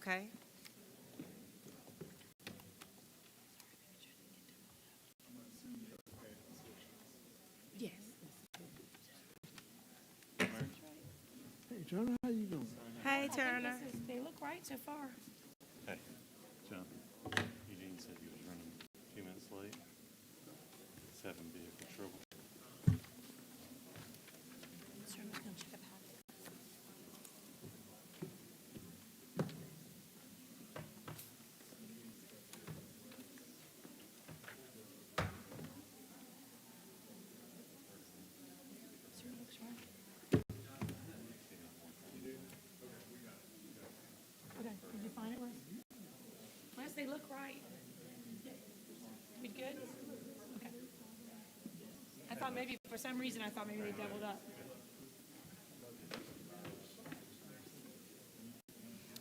Okay. Yes. Hey, Turner, how you doing? Hey, Turner. They look right so far. Hey, John. Eugene said he was running a few minutes late. He's having vehicle trouble. Sure, I'm gonna check it out. Sure looks right. Okay, did you find it, Russ? Russ, they look right. We good? Okay. I thought maybe, for some reason, I thought maybe they doubled up.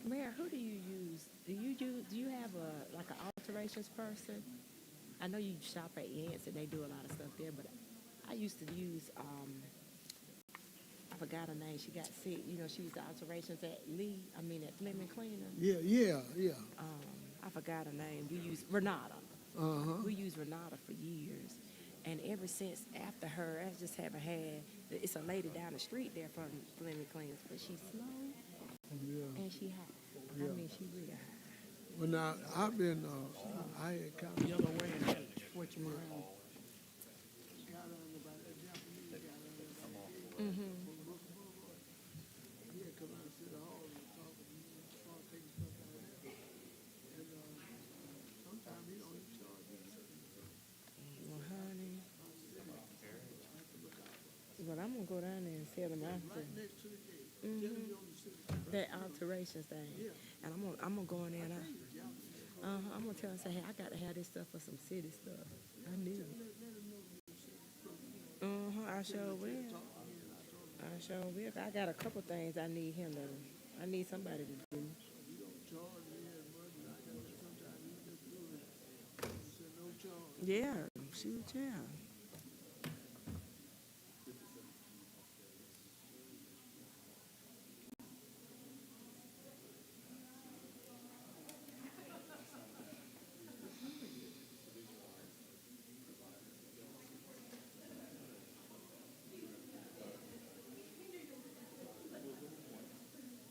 Mayor, who do you use? Do you have like an alterations person? I know you shop at Yance and they do a lot of stuff there, but I used to use I forgot her name. She got sick. You know, she used the alterations at at Fleming Cleaner. Yeah. I forgot her name. We use Renata. Uh-huh. We used Renata for years, and ever since after her, I just haven't had. It's a lady down the street there from Fleming Cleaners, but she's slow Yeah. and she high. Yeah. I mean, she really high. Well, now, I've been, I had kind of yellow way and had to switch them around. Mm-hmm. Yeah, come out and sit at home and talk and start taking stuff out of there. And, sometimes he don't even charge you. Well, honey. But I'm gonna go down there and tell them after Right next to the gate. Tell him you're on the city. that alterations thing. And I'm gonna go in there and I'm gonna tell them, say, hey, I got to have this stuff for some city stuff. I need it. I sure will. I sure will. I got a couple things I need him to. I need somebody to do. You don't charge me as much, and I got sometimes you just do it. Say no charge. Yeah, shoot, yeah.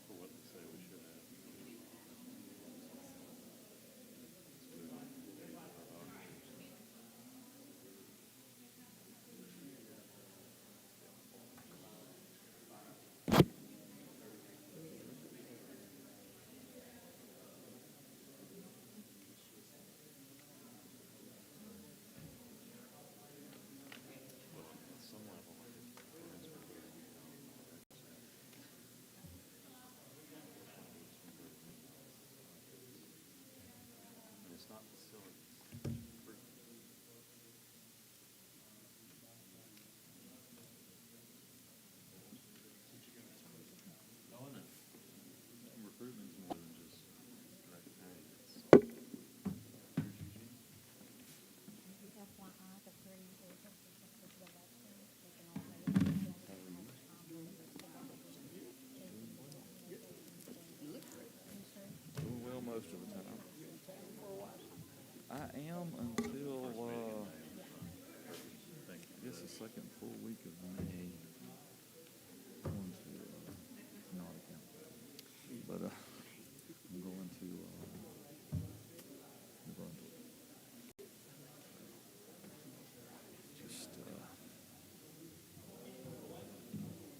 For what they say we should have. At some level, and it's not facilities. No, I know. Recruitment's more than just direct pay. It's FYI, the three agencies that took the election, they can all make it. Doing well most of the time. I am until, I guess the second full week of May. Going to Nautica. But I'm going to New Brunswick. Just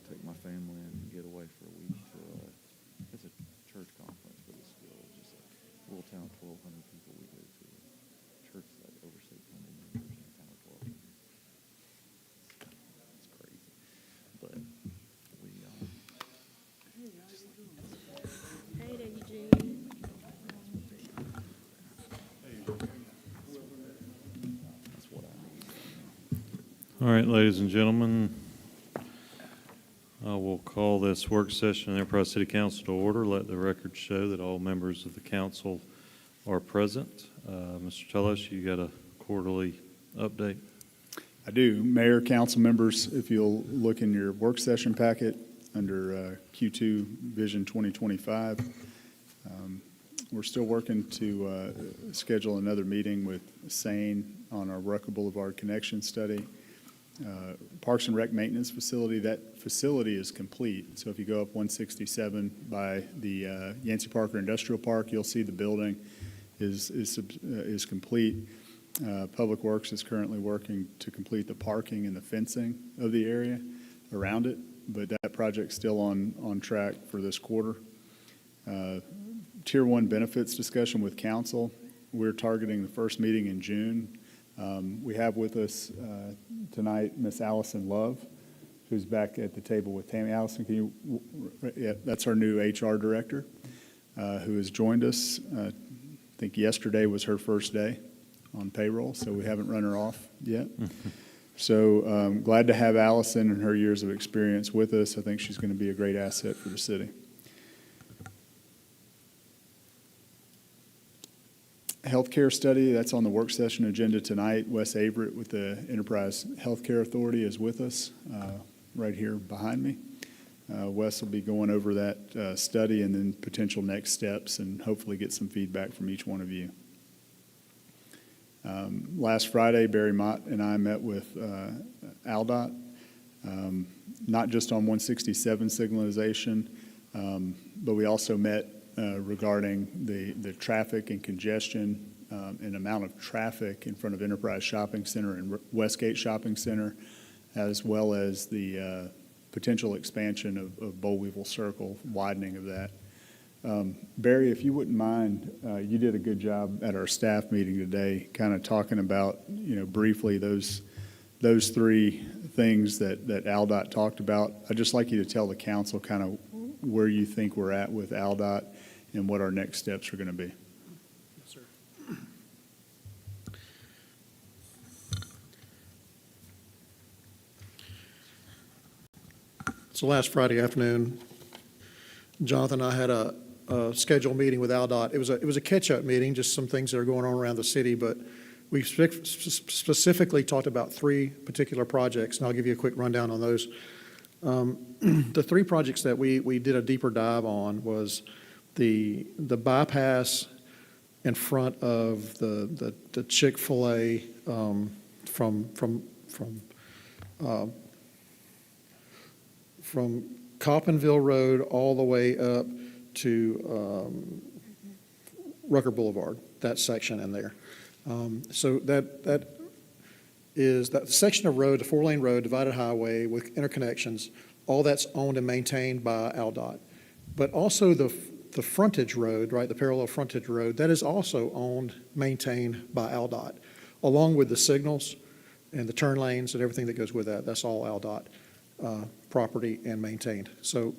take my family and get away for a week to, it's a church conference, but it's still just a little town, 1,200 people. We go to a church that over 600 members in a town of 1,200. It's crazy. But we, Hey there, Eugene. that's what I need. All right, ladies and gentlemen, I will call this work session of Enterprise City Council to order. Let the record show that all members of the council are present. Mr. Tellis, you got a quarterly update? I do. Mayor, council members, if you'll look in your work session packet under Q2 Vision 2025, We're still working to schedule another meeting with Sane on our Rucker Boulevard connection study. Parks and Rec Maintenance Facility, that facility is complete. So if you go up 167 by the Yancey Parker Industrial Park, you'll see the building is complete. Public Works is currently working to complete the parking and the fencing of the area around it, but that project's still on track for this quarter. Tier 1 benefits discussion with council. We're targeting the first meeting in June. We have with us tonight Miss Allison Love, who's back at the table with Tammy. Allison, can you? Yeah, that's our new HR director, who has joined us. I think yesterday was her first day on payroll, so we haven't run her off yet. So glad to have Allison and her years of experience with us. I think she's going to be a great asset for the city. Healthcare study, that's on the work session agenda tonight. Wes Averett with the Enterprise Healthcare Authority is with us right here behind me. Wes will be going over that study and then potential next steps and hopefully get some feedback from each one of you. Last Friday, Barry Mott and I met with ALDOT, not just on 167 signalization, but we also met regarding the traffic and congestion and amount of traffic in front of Enterprise Shopping Center and Westgate Shopping Center, as well as the potential expansion of Boll Weevil Circle, widening of that. Barry, if you wouldn't mind, you did a good job at our staff meeting today, kind of talking about, briefly those three things that ALDOT talked about. I'd just like you to tell the council kind of where you think we're at with ALDOT and what our next steps are going to be. Yes, sir. So last Friday afternoon, Jonathan and I had a scheduled meeting with ALDOT. It was a catch-up meeting, just some things that are going on around the city, but we specifically talked about three particular projects, and I'll give you a quick rundown on those. The three projects that we did a deeper dive on was the bypass in front of the Chick-fil-A from Coppinville Road all the way up to Rucker Boulevard, that section in there. So that is that section of road, the 4-lane road, divided highway with interconnections, all that's owned and maintained by ALDOT. But also the frontage road, right, the parallel frontage road, that is also owned, maintained by ALDOT, along with the signals and the turn lanes and everything that goes with that. That's all ALDOT property and maintained. So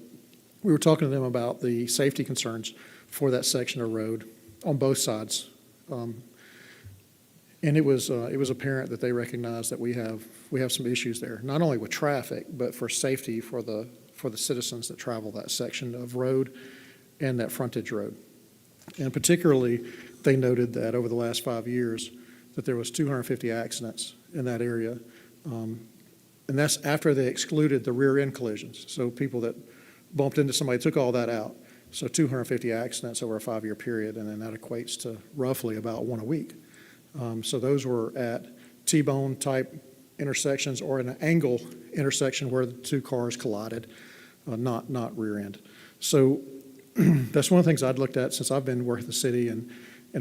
we were talking to them about the safety concerns for that section of road on both sides. And it was apparent that they recognized that we have some issues there, not only with traffic, but for safety for the citizens that travel that section of road and that frontage road. And particularly, they noted that over the last 5 years, that there was 250 accidents in that area. And that's after they excluded the rear end collisions. So people that bumped into somebody, took all that out. So 250 accidents over a 5-year period, and then that equates to roughly about one a week. So those were at T-bone type intersections or an angle intersection where the two cars collided, not rear end. So that's one of the things I'd looked at since I've been working at the city and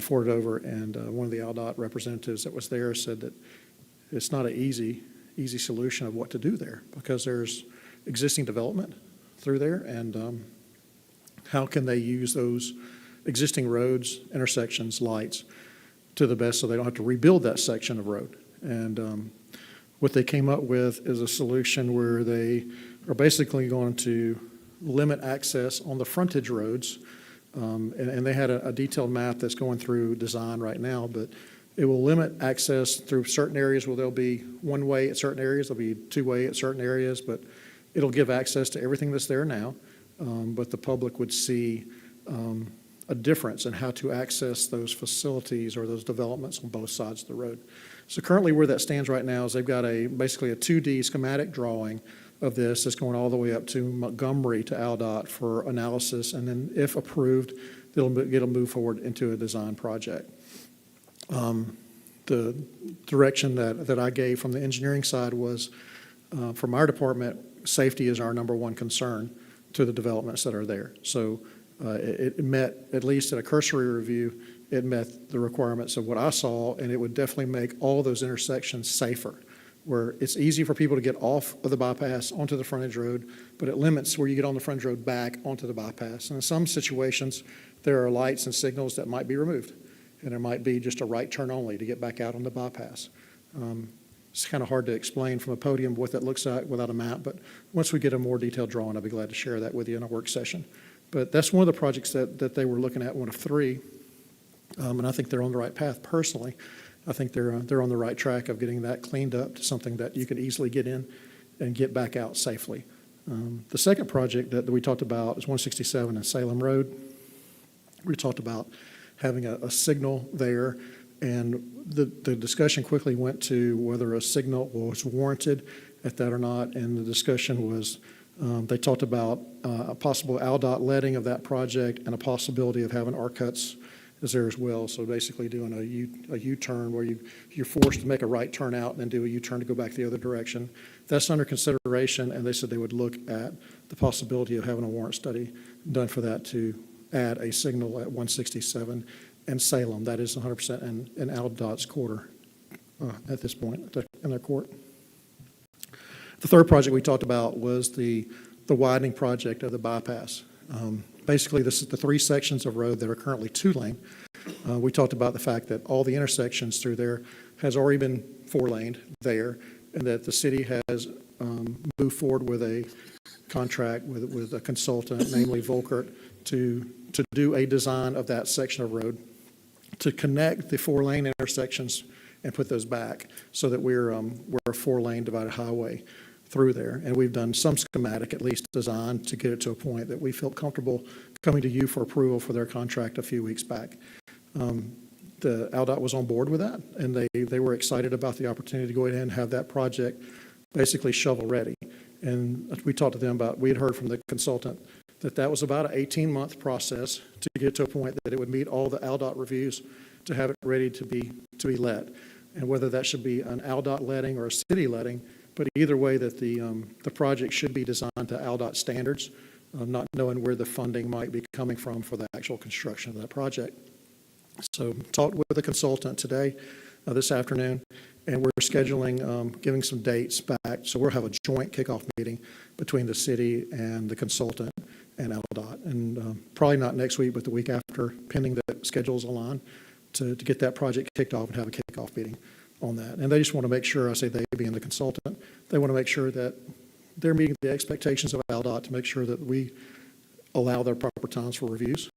forwarded over. And one of the ALDOT representatives that was there said that it's not an easy solution of what to do there because there's existing development through there, and how can they use those existing roads, intersections, lights to the best so they don't have to rebuild that section of road. And what they came up with is a solution where they are basically going to limit access on the frontage roads, and they had a detailed map that's going through design right now, but it will limit access through certain areas where there'll be one way at certain areas, there'll be two way at certain areas, but it'll give access to everything that's there now, but the public would see a difference in how to access those facilities or those developments on both sides of the road. So currently where that stands right now is they've got basically a 2D schematic drawing of this that's going all the way up to Montgomery to ALDOT for analysis, and then if approved, it'll move forward into a design project. The direction that I gave from the engineering side was, from our department, safety is our number one concern to the developments that are there. So it met, at least at a cursory review, it met the requirements of what I saw, and it would definitely make all those intersections safer, where it's easy for people to get off of the bypass onto the frontage road, but it limits where you get on the frontage road back onto the bypass. And in some situations, there are lights and signals that might be removed, and there might be just a right turn only to get back out on the bypass. It's kind of hard to explain from a podium what that looks like without a map, but once we get a more detailed drawing, I'll be glad to share that with you in a work session. But that's one of the projects that they were looking at, one of three, and I think they're on the right path personally. I think they're on the right track of getting that cleaned up to something that you can easily get in and get back out safely. The second project that we talked about is 167 and Salem Road. We talked about having a signal there, and the discussion quickly went to whether a signal was warranted at that or not, and the discussion was, they talked about a possible ALDOT letting of that project and a possibility of having arc cuts is there as well. So basically doing a U-turn where you're forced to make a right turn out and then do a U-turn to go back the other direction. That's under consideration, and they said they would look at the possibility of having a warrant study done for that to add a signal at 167 and Salem. That is 100% in ALDOT's quarter at this point in their court. The third project we talked about was the widening project of the bypass. Basically, this is the three sections of road that are currently two-lane. We talked about the fact that all the intersections through there has already been four-laned there, and that the city has moved forward with a contract with a consultant, namely Volkert, to do a design of that section of road to connect the four-lane intersections and put those back so that we're a four-lane divided highway through there. And we've done some schematic, at least design, to get it to a point that we felt comfortable coming to you for approval for their contract a few weeks back. The ALDOT was on board with that, and they were excited about the opportunity to go ahead and have that project basically shovel ready. And we talked to them about, we had heard from the consultant that was about an 18-month process to get to a point that it would meet all the ALDOT reviews to have it ready to be let. And whether that should be an ALDOT letting or a city letting, but either way, that the project should be designed to ALDOT standards, not knowing where the funding might be coming from for the actual construction of that project. So talked with a consultant today, this afternoon, and we're scheduling, giving some dates back. So we'll have a joint kickoff meeting between the city and the consultant and ALDOT. And probably not next week, but the week after, pending that schedules align, to get that project kicked off and have a kickoff meeting on that. And they just want to make sure, I say they being the consultant, they want to make sure that they're meeting the expectations of ALDOT to make sure that we allow their proper times for reviews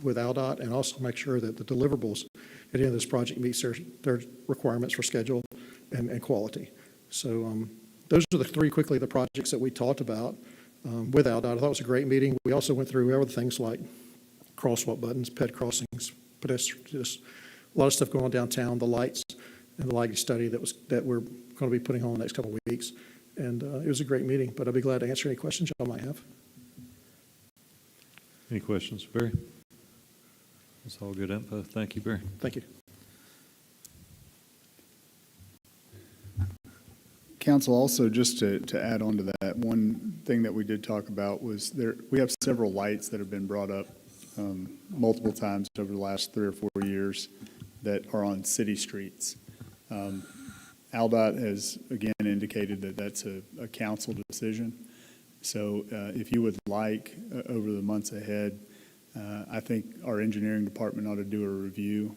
with ALDOT, and also make sure that the deliverables at the end of this project meets their requirements for schedule and quality. So those are the projects that we talked about with ALDOT. I thought it was a great meeting. We also went through other things like crosswalk buttons, ped crossings, pedestrians, just a lot of stuff going on downtown, the lights and the lighting study that we're going to be putting on the next couple of weeks. And it was a great meeting, but I'll be glad to answer any questions y'all might have. Any questions, Barry? That's all good info. Thank you, Barry. Thank you. Council, also just to add on to that, one thing that we did talk about was we have several lights that have been brought up multiple times over the last 3 or 4 years that are on city streets. ALDOT has, again, indicated that that's a council decision. So if you would like, over the months ahead, I think our engineering department ought to do a review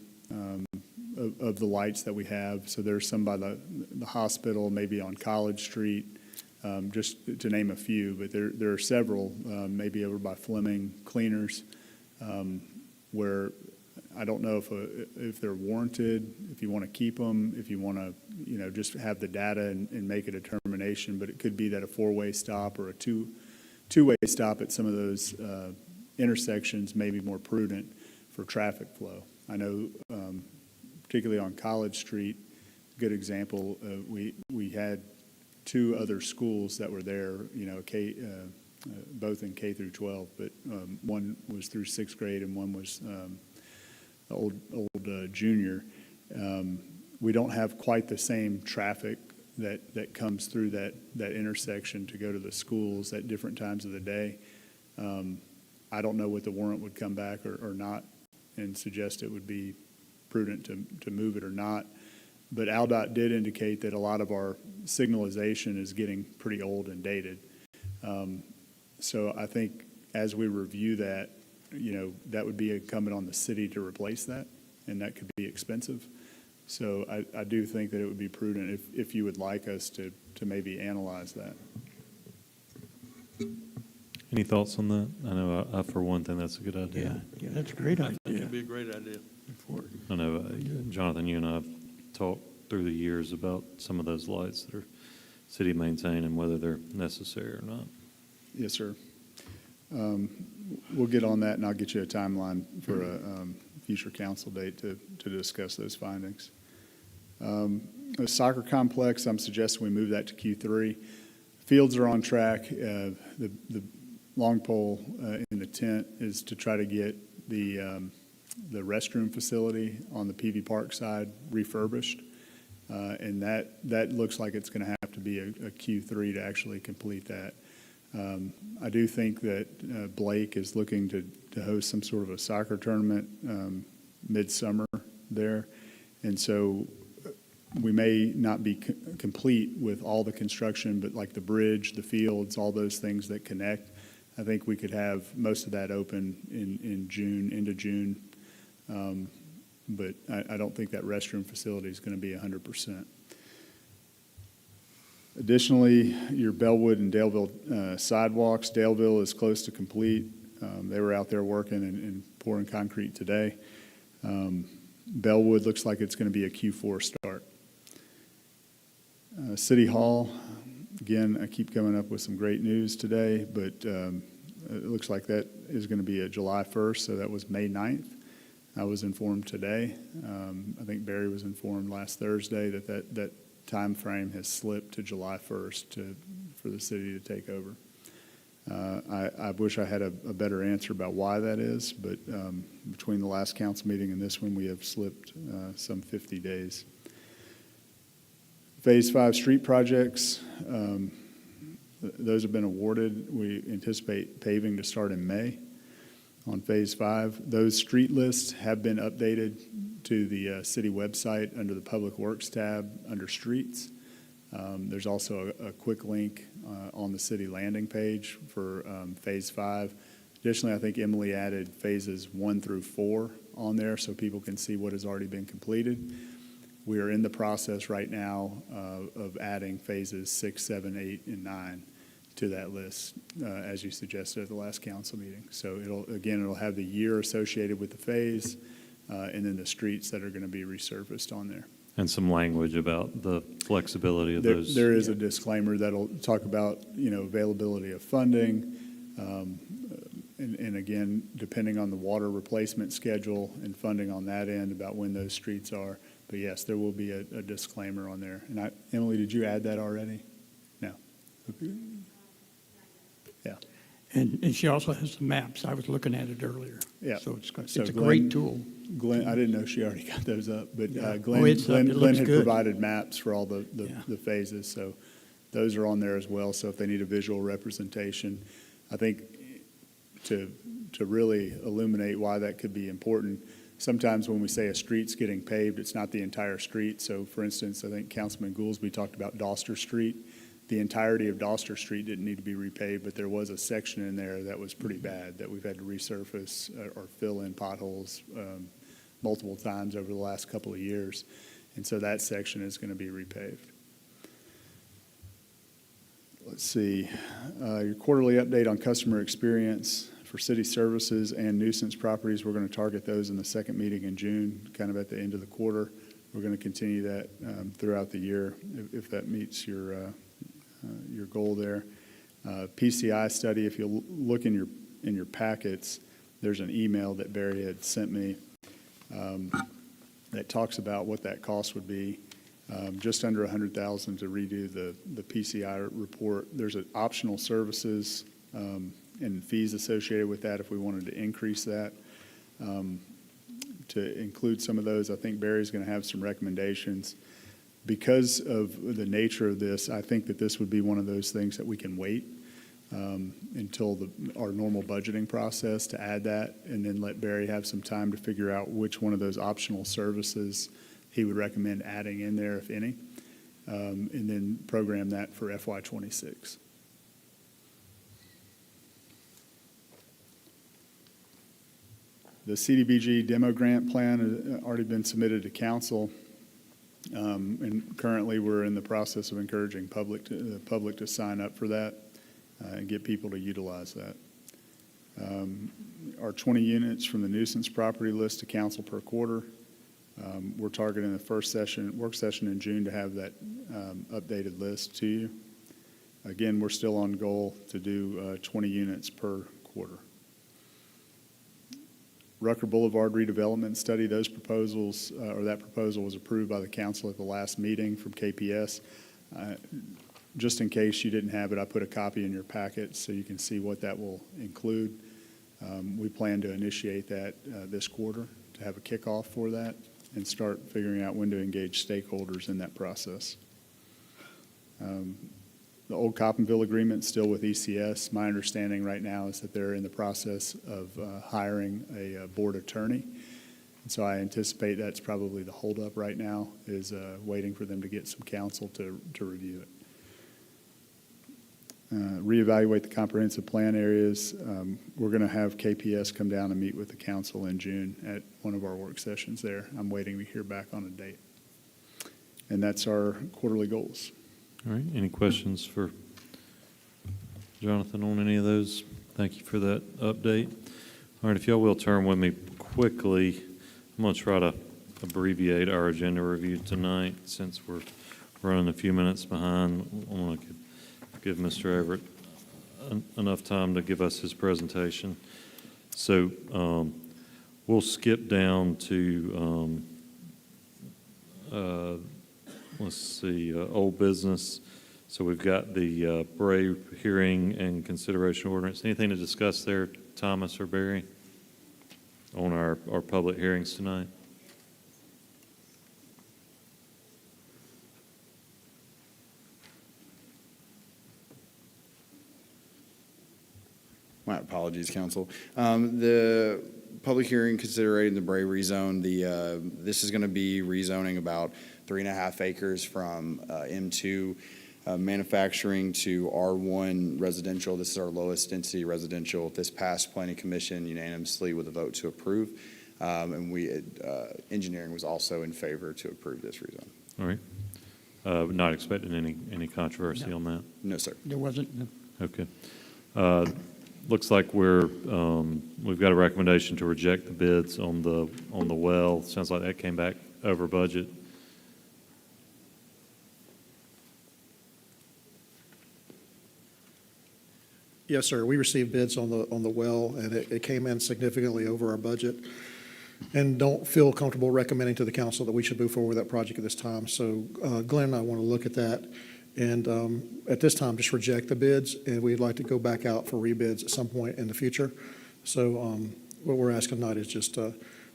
of the lights that we have. So there's some by the hospital, maybe on College Street, just to name a few, but there are several, maybe over by Fleming Cleaners, where I don't know if they're warranted, if you want to keep them, if you want to, just have the data and make a determination, but it could be that a four-way stop or a two-way stop at some of those intersections may be more prudent for traffic flow. I know, particularly on College Street, good example, we had 2 other schools that were there, both in K through 12, but one was through sixth grade and one was old junior. We don't have quite the same traffic that comes through that intersection to go to the schools at different times of the day. I don't know what the warrant would come back or not and suggest it would be prudent to move it or not. But AlDOT did indicate that a lot of our signalization is getting pretty old and dated. So I think as we review that, that would be incumbent on the city to replace that, and that could be expensive. So I do think that it would be prudent if you would like us to maybe analyze that. Any thoughts on that? I know I for one think that's a good idea. Yeah, that's a great idea. It'd be a great idea. I know, Jonathan, you and I have talked through the years about some of those lights that are city maintained and whether they're necessary or not. Yes, sir. We'll get on that, and I'll get you a timeline for a future council date to discuss those findings. The soccer complex, I'm suggesting we move that to Q3. Fields are on track. The long pole in the tent is to try to get the restroom facility on the PV Park side refurbished. And that looks like it's going to have to be a Q3 to actually complete that. I do think that Blake is looking to host some sort of a soccer tournament midsummer there. And so we may not be complete with all the construction, but like the bridge, the fields, all those things that connect, I think we could have most of that open in June, into June. But I don't think that restroom facility is going to be 100%. Additionally, your Bellwood and Daleville sidewalks, Daleville is close to complete. They were out there working and pouring concrete today. Bellwood looks like it's going to be a Q4 start. City Hall, again, I keep coming up with some great news today, but it looks like that is going to be a July 1st, so that was May 9th. I was informed today. I think Barry was informed last Thursday that time frame has slipped to July 1st for the city to take over. I wish I had a better answer about why that is, but between the last council meeting and this one, we have slipped some 50 days. Phase 5 street projects, those have been awarded. We anticipate paving to start in May on Phase 5. Those street lists have been updated to the city website under the Public Works tab under Streets. There's also a quick link on the city landing page for Phase 5. Additionally, I think Emily added Phases 1 through 4 on there so people can see what has already been completed. We are in the process right now of adding Phases 6, 7, 8, and 9 to that list, as you suggested at the last council meeting. So it'll have the year associated with the phase, and then the streets that are going to be resurfaced on there. And some language about the flexibility of those. There is a disclaimer that'll talk about, availability of funding, and again, depending on the water replacement schedule and funding on that end about when those streets are. But yes, there will be a disclaimer on there. And Emily, did you add that already? No. Yeah. And she also has the maps. I was looking at it earlier. Yeah. So it's So a Glenn- great tool. Glenn, I didn't know she already got those up, but Yeah. Glenn, Oh, it's up. Glenn, It Glenn looks had good. provided maps for all the Yeah. phases, so those are on there as well. So if they need a visual representation, I think to really illuminate why that could be important, sometimes when we say a street's getting paved, it's not the entire street. So for instance, I think Councilman Goolsby talked about Doster Street. The entirety of Doster Street didn't need to be repaved, but there was a section in there that was pretty bad that we've had to resurface or fill in potholes multiple times over the last couple of years. And so that section is going to be repaved. Let's see, your quarterly update on customer experience for city services and nuisance properties. We're going to target those in the second meeting in June, kind of at the end of the quarter. We're going to continue that throughout the year if that meets your goal there. PCI study, if you look in your packets, there's an email that Barry had sent me that talks about what that cost would be. Just under $100,000 to redo the PCI report. There's an optional services and fees associated with that if we wanted to increase that. To include some of those, I think Barry's going to have some recommendations. Because of the nature of this, I think that this would be one of those things that we can wait until our normal budgeting process to add that, and then let Barry have some time to figure out which one of those optional services he would recommend adding in there, if any, and then program that for FY '26. The CDBG demo grant plan has already been submitted to council, and currently we're in the process of encouraging the public to sign up for that and get people to utilize that. Our 20 units from the nuisance property list to council per quarter. We're targeting the first work session in June to have that updated list to you. Again, we're still on goal to do 20 units per quarter. Rucker Boulevard redevelopment study, those proposals, or that proposal was approved by the council at the last meeting from KPS. Just in case you didn't have it, I put a copy in your packet so you can see what that will include. We plan to initiate that this quarter to have a kickoff for that and start figuring out when to engage stakeholders in that process. The old Coppinville agreement still with ECS. My understanding right now is that they're in the process of hiring a board attorney. And so I anticipate that's probably the holdup right now, is waiting for them to get some counsel to review it. Reevaluate the comprehensive plan areas. We're going to have KPS come down and meet with the council in June at one of our work sessions there. I'm waiting to hear back on a date. And that's our quarterly goals. All right, any questions for Jonathan on any of those? Thank you for that update. All right, if y'all will turn with me quickly, I'm going to try to abbreviate our agenda review tonight since we're running a few minutes behind. I want to give Mr. Everett enough time to give us his presentation. So we'll skip down to let's see, old business. So we've got the Bray hearing and consideration ordinance. Anything to discuss there, Thomas or Barry, on our public hearings tonight? My apologies, council. The public hearing considering the Bray rezone, this is going to be rezoning about 3.5 acres from M2 manufacturing to R1 residential. This is our lowest density residential. This passed planning commission unanimously with a vote to approve. And engineering was also in favor to approve this rezone. All right. Not expecting any controversy on that? No, sir. There wasn't, Okay. Looks like we've got a recommendation to reject the bids on the well. Sounds like that came back over budget. Yes, sir. We received bids on the well, and it came in significantly over our budget, and don't feel comfortable recommending to the council that we should move forward with that project at this time. So Glenn and I want to look at that, and at this time, just reject the bids, and we'd like to go back out for rebids at some point in the future. So what we're asking tonight is just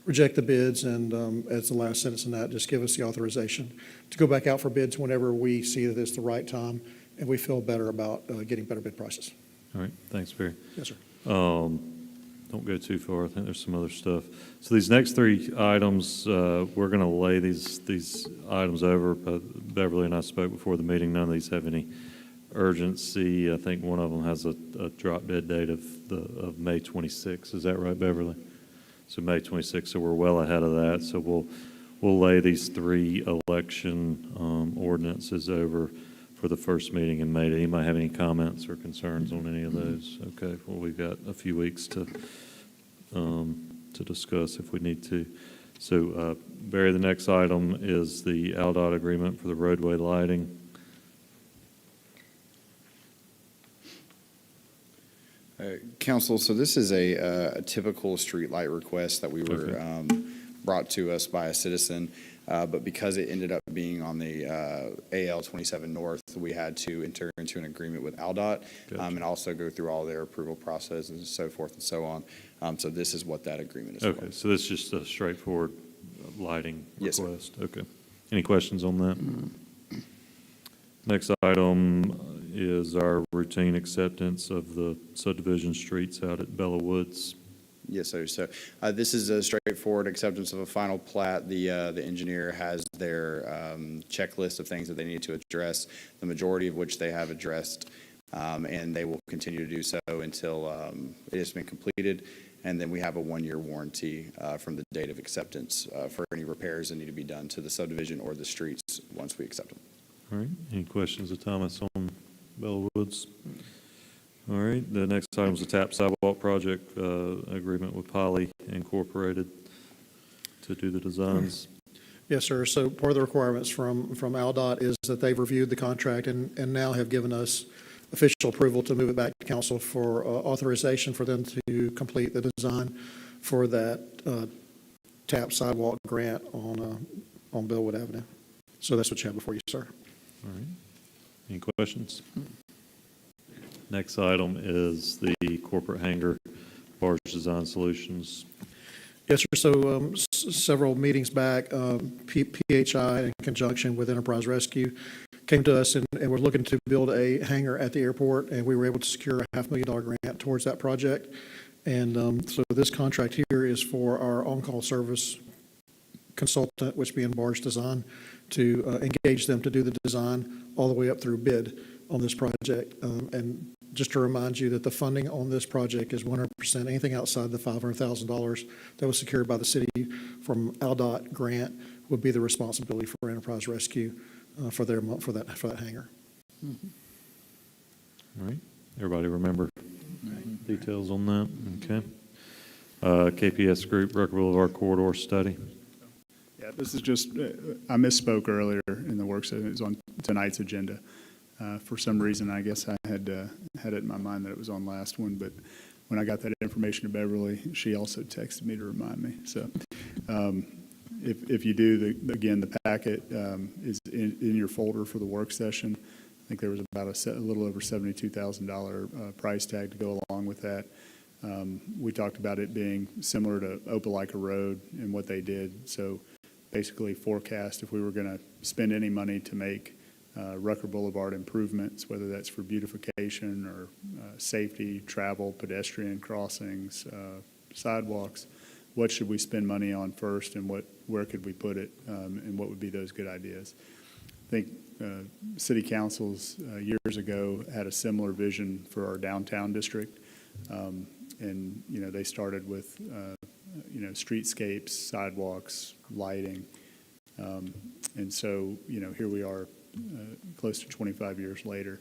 reject the bids, and as the last sentence in that, just give us the authorization to go back out for bids whenever we see that it's the right time, and we feel better about getting better bid prices. All right. Thanks, Barry. Yes, sir. Don't go too far. I think there's some other stuff. So these next three items, we're going to lay these items over. Beverly and I spoke before the meeting. None of these have any urgency. I think one of them has a drop dead date of May 26th. Is that right, Beverly? So May 26th. So we're well ahead of that. So we'll lay these three election ordinances over for the first meeting in May. Did anybody have any comments or concerns on any of those? Okay, well, we've got a few weeks to discuss if we need to. So, Barry, the next item is the ALDOT agreement for the roadway lighting. Council, so this is a typical street light request that we were brought to us by a citizen, but because it ended up being on the AL 27 North, we had to enter into an agreement with Aldot and also go through all their approval processes and so forth and so on. So this is what that agreement is Okay, for. so this is just a straightforward lighting Yes, sir. request? Okay. Any questions on that? Next item is our routine acceptance of the subdivision streets out at Bella Woods. Yes, sir. So this is a straightforward acceptance of a final plat. The engineer has their checklist of things that they need to address, the majority of which they have addressed, and they will continue to do so until it has been completed. And then we have a one-year warranty from the date of acceptance for any repairs that need to be done to the subdivision or the streets once we accept them. All right, any questions of Thomas on Bella Woods? All right, the next item is the TAP Sidewalk Project agreement with Poly Incorporated to do the designs. Yes, sir. So part of the requirements from Aldot is that they've reviewed the contract and now have given us official approval to move it back to council for authorization for them to complete the design for that TAP sidewalk grant on Bellwood Avenue. So that's what you have before you, sir. All right, any questions? Next item is the corporate hangar barge design solutions. Yes, sir. So several meetings back, PHI in conjunction with Enterprise Rescue came to us and we're looking to build a hangar at the airport, and we were able to secure a $500,000 grant towards that project. And so this contract here is for our on-call service consultant, which being Barge Design, to engage them to do the design all the way up through bid on this project. And just to remind you that the funding on this project is 100%. Anything outside the $500,000 that was secured by the city from Aldot grant would be the responsibility for Enterprise Rescue for that hangar. All right, everybody remember details on that? Okay. KPS Group, Rucker Boulevard Corridor Study. Yeah, this is just, I misspoke earlier in the work session. It was on tonight's agenda. For some reason, I guess I had it in my mind that it was on last one, but when I got that information to Beverly, she also texted me to remind me. So if you do, again, the packet is in your folder for the work session. I think there was about a little over $72,000 price tag to go along with that. We talked about it being similar to Opelika Road and what they did. So basically forecast if we were going to spend any money to make Rucker Boulevard improvements, whether that's for beautification or safety, travel, pedestrian crossings, sidewalks, what should we spend money on first, and where could we put it, and what would be those good ideas? I think city councils years ago had a similar vision for our downtown district, and they started with streetscapes, sidewalks, lighting, and so here we are. Close to 25 years later,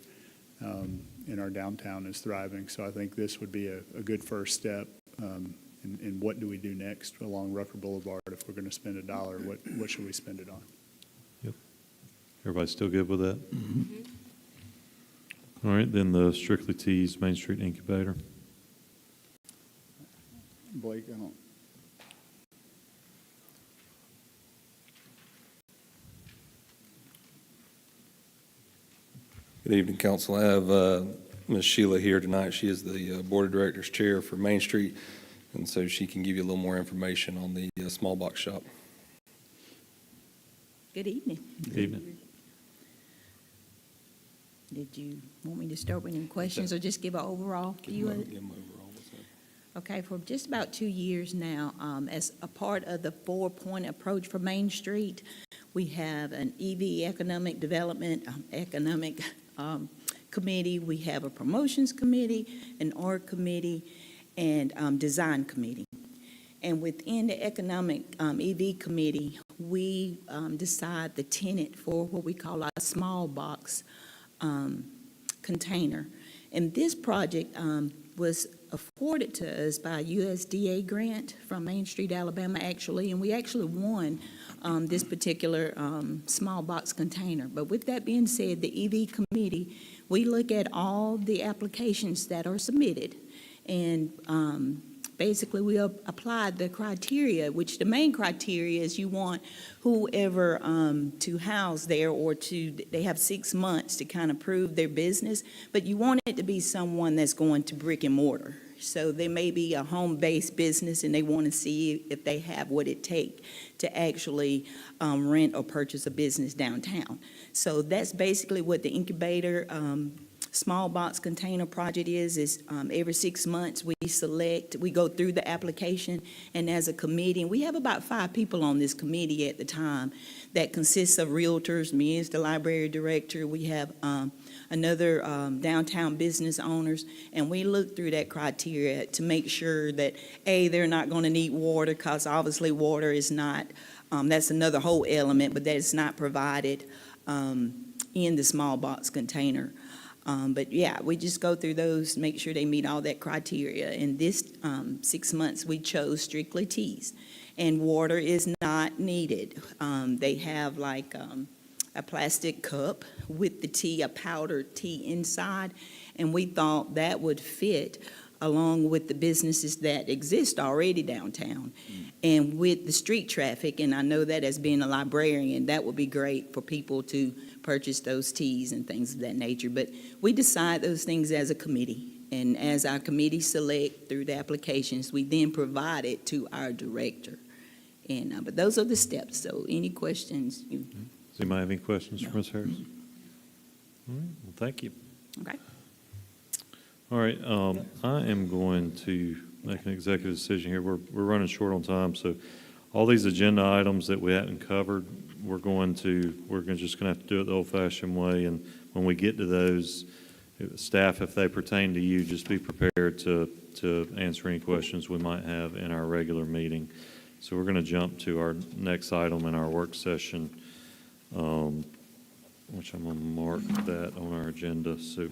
and our downtown is thriving. So I think this would be a good first step in what do we do next along Rucker Boulevard. If we're going to spend $1, what should we spend it on? Yep. Everybody still good with that? All right, then the Strictly Tees Main Street Incubator. Blake, I don't. Good evening, Council. I have Ms. Sheila here tonight. She is the Board of Directors Chair for Main Street, and so she can give you a little more information on the small box shop. Good evening. Good evening. Did you want me to start with any questions or just give an overall view of it? Give them overall. What's that? Okay, for just about 2 years now, as a part of the 4-point approach for Main Street, we have an EV economic development, committee. We have a promotions committee, an art committee, and design committee. And within the economic EV committee, we decide the tenant for what we call our small box container. And this project was afforded to us by a USDA grant from Main Street, Alabama, actually, and we actually won this particular small box container. But with that being said, the EV committee, we look at all the applications that are submitted, and basically we applied the criteria, which the main criteria is you want whoever to house there or they have 6 months to kind of prove their business, but you want it to be someone that's going to brick and mortar. So there may be a home-based business and they want to see if they have what it takes to actually rent or purchase a business downtown. So that's basically what the incubator small box container project is every 6 months we go through the application, and as a committee, and we have about 5 people on this committee at the time that consists of realtors, me as the library director, we have another downtown business owners, and we look through that criteria to make sure that, A, they're not going to need water, because obviously water is not, that's another whole element, but that is not provided in the small box container. But yeah, we just go through those, make sure they meet all that criteria. In this 6 months, we chose strictly teas, and water is not needed. They have like a plastic cup with the tea, a powdered tea inside, and we thought that would fit along with the businesses that exist already downtown. And with the street traffic, and I know that as being a librarian, that would be great for people to purchase those teas and things of that nature. But we decide those things as a committee. And as our committee select through the applications, we then provide it to our director. And but those are the steps. So any questions? Does anybody have any questions No. for Ms. Harris? All right, well, thank you. Okay. All right, I am going to make an executive decision here. We're running short on time, so all these agenda items that we hadn't covered, we're just going to have to do it the old-fashioned way, and when we get to those, staff, if they pertain to you, just be prepared to answer any questions we might have in our regular meeting. So we're going to jump to our next item in our work session, which I'm going to mark that on our agenda. So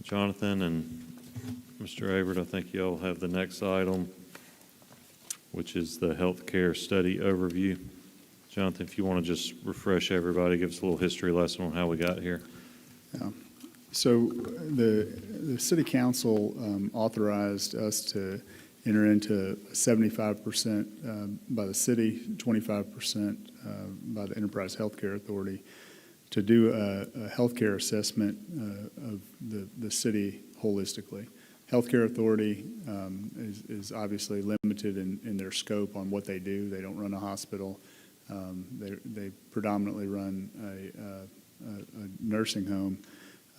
Jonathan and Mr. Avert, I think you all have the next item, which is the healthcare study overview. Jonathan, if you want to just refresh everybody, give us a little history lesson on how we got here. Yeah. So the city council authorized us to enter into 75% by the city, 25% by the Enterprise Healthcare Authority to do a healthcare assessment of the city holistically. Healthcare Authority is obviously limited in their scope on what they do. They don't run a hospital. They predominantly run a nursing home.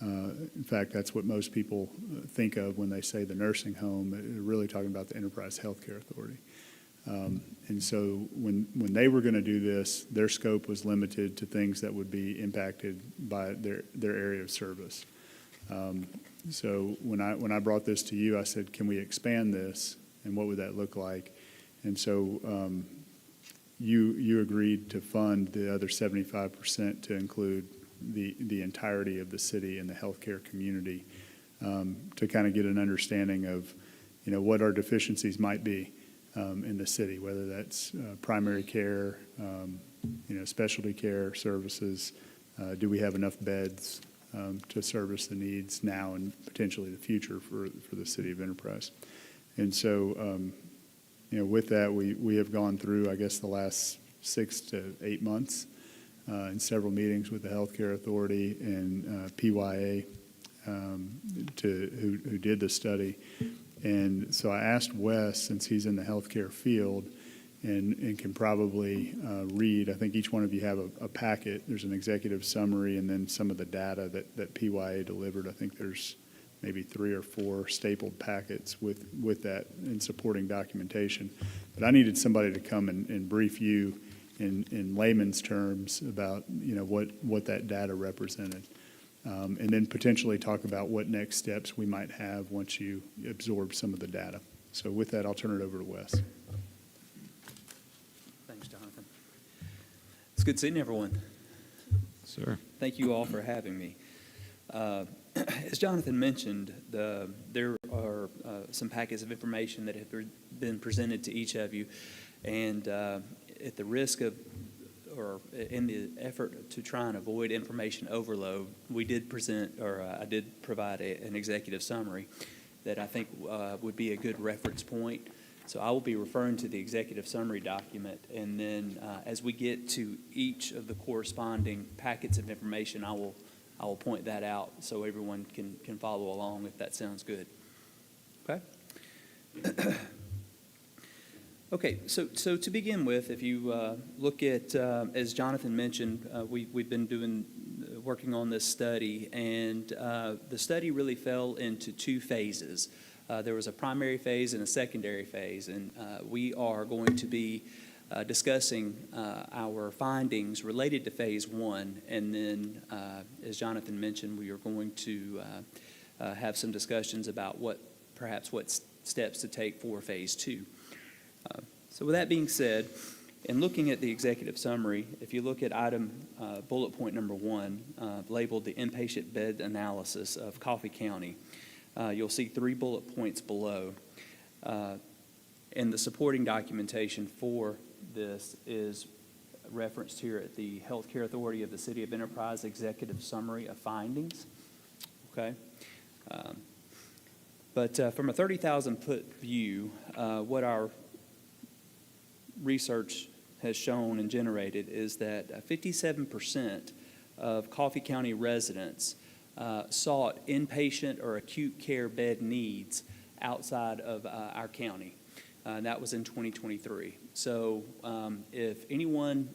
In fact, that's what most people think of when they say the nursing home. They're really talking about the Enterprise Healthcare Authority. And so when they were going to do this, their scope was limited to things that would be impacted by their area of service. So when I brought this to you, I said, can we expand this, and what would that look like? And so you agreed to fund the other 75% to include the entirety of the city and the healthcare community, to kind of get an understanding of, what our deficiencies might be in the city, whether that's primary care, specialty care services. Do we have enough beds to service the needs now and potentially the future for the city of Enterprise? And so, with that, we have gone through, I guess, the last 6 to 8 months in several meetings with the Healthcare Authority and PYA who did the study. And so I asked Wes, since he's in the healthcare field and can probably read, I think each one of you have a packet. There's an executive summary and then some of the data that PYA delivered. I think there's maybe 3 or 4 stapled packets with that and supporting documentation. But I needed somebody to come and brief you in layman's terms about what that data represented. And then potentially talk about what next steps we might have once you absorb some of the data. So with that, I'll turn it over to Wes. Thanks, Jonathan. It's good seeing everyone. Sir. Thank you all for having me. As Jonathan mentioned, there are some packets of information that have been presented to each of you. And at the risk of, or in the effort to try and avoid information overload, we did present, or I did provide an executive summary. that I think would be a good reference point. So I will be referring to the executive summary document, and then as we get to each of the corresponding packets of information, I will point that out so everyone can follow along, if that sounds good. Okay? Okay, so to begin with, if you look at, as Jonathan mentioned, we've been working on this study, and the study really fell into two phases. There was a primary phase and a secondary phase, and we are going to be discussing our findings related to phase one, and then, as Jonathan mentioned, we are going to have some discussions about what steps to take for phase two. So with that being said, in looking at the executive summary, if you look at item bullet point number 1, labeled the inpatient bed analysis of Coffee County, you'll see 3 bullet points below. And the supporting documentation for this is referenced here at the Healthcare Authority of the City of Enterprise Executive Summary of Findings. Okay? But from a 30,000-foot view, what our research has shown and generated is that 57% of Coffee County residents sought inpatient or acute care bed needs outside of our county. That was in 2023. So if anyone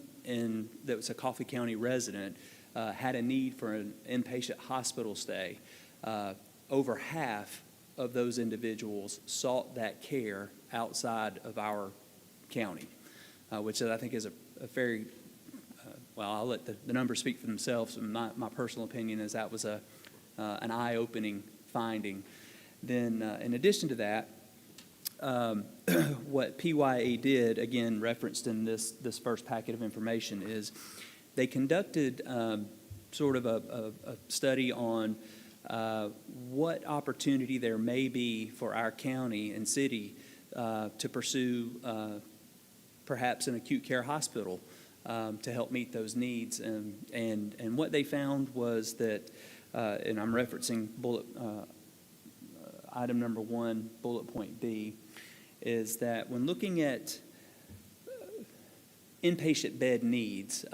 that was a Coffee County resident had a need for an inpatient hospital stay, over half of those individuals sought that care outside of our county, which I think is a very, well, I'll let the numbers speak for themselves. My personal opinion is that was an eye-opening finding. Then in addition to that, what PYA did, again referenced in this first packet of information, is they conducted sort of a study on what opportunity there may be for our county and city to pursue perhaps an acute care hospital to help meet those needs. And what they found was that, and I'm referencing item number 1, bullet point B, is that when looking at inpatient bed needs,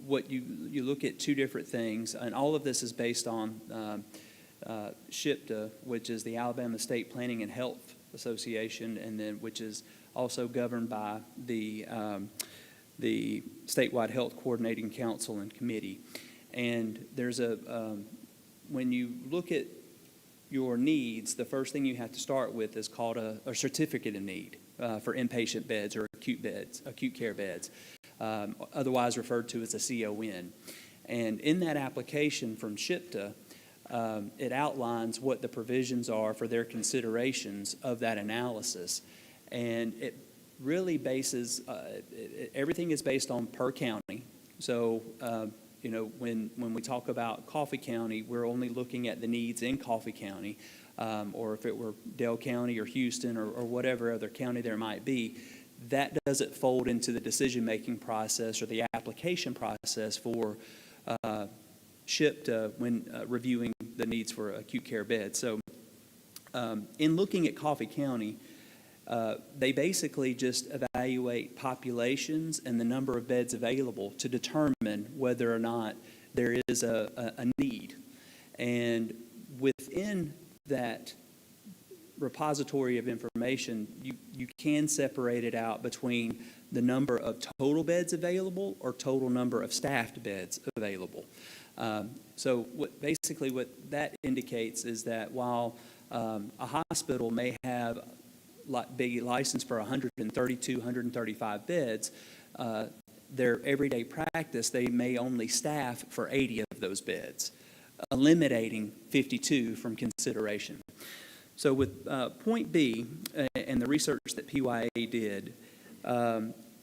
what you look at 2 different things, and all of this is based on SHPTA, which is the Alabama State Planning and Health Association, and then which is also governed by the Statewide Health Coordinating Council and Committee. And there's when you look at your needs, the first thing you have to start with is called a certificate of need for inpatient beds or acute care beds, otherwise referred to as a CON. And in that application from SHPTA, it outlines what the provisions are for their considerations of that analysis. And it really bases, everything is based on per county. So, when we talk about Coffee County, we're only looking at the needs in Coffee County, or if it were Dale County or Houston or whatever other county there might be, that doesn't fold into the decision-making process or the application process for SHPTA when reviewing the needs for acute care beds. So in looking at Coffee County, they basically just evaluate populations and the number of beds available to determine whether or not there is a need. And within that repository of information, you can separate it out between the number of total beds available or total number of staffed beds available. So what that indicates is that while a hospital may have be licensed for 132, 135 beds, their everyday practice, they may only staff for 80 of those beds, eliminating 52 from consideration. So with point B and the research that PYA did,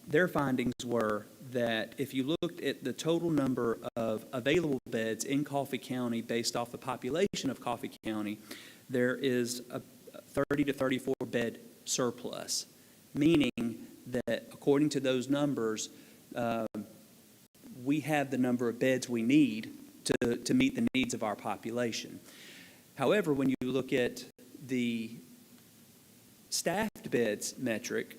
their findings were that if you looked at the total number of available beds in Coffee County based off the population of Coffee County, there is a 30 to 34 bed surplus, meaning that according to those numbers, we have the number of beds we need to meet the needs of our population. However, when you look at the staffed beds metric,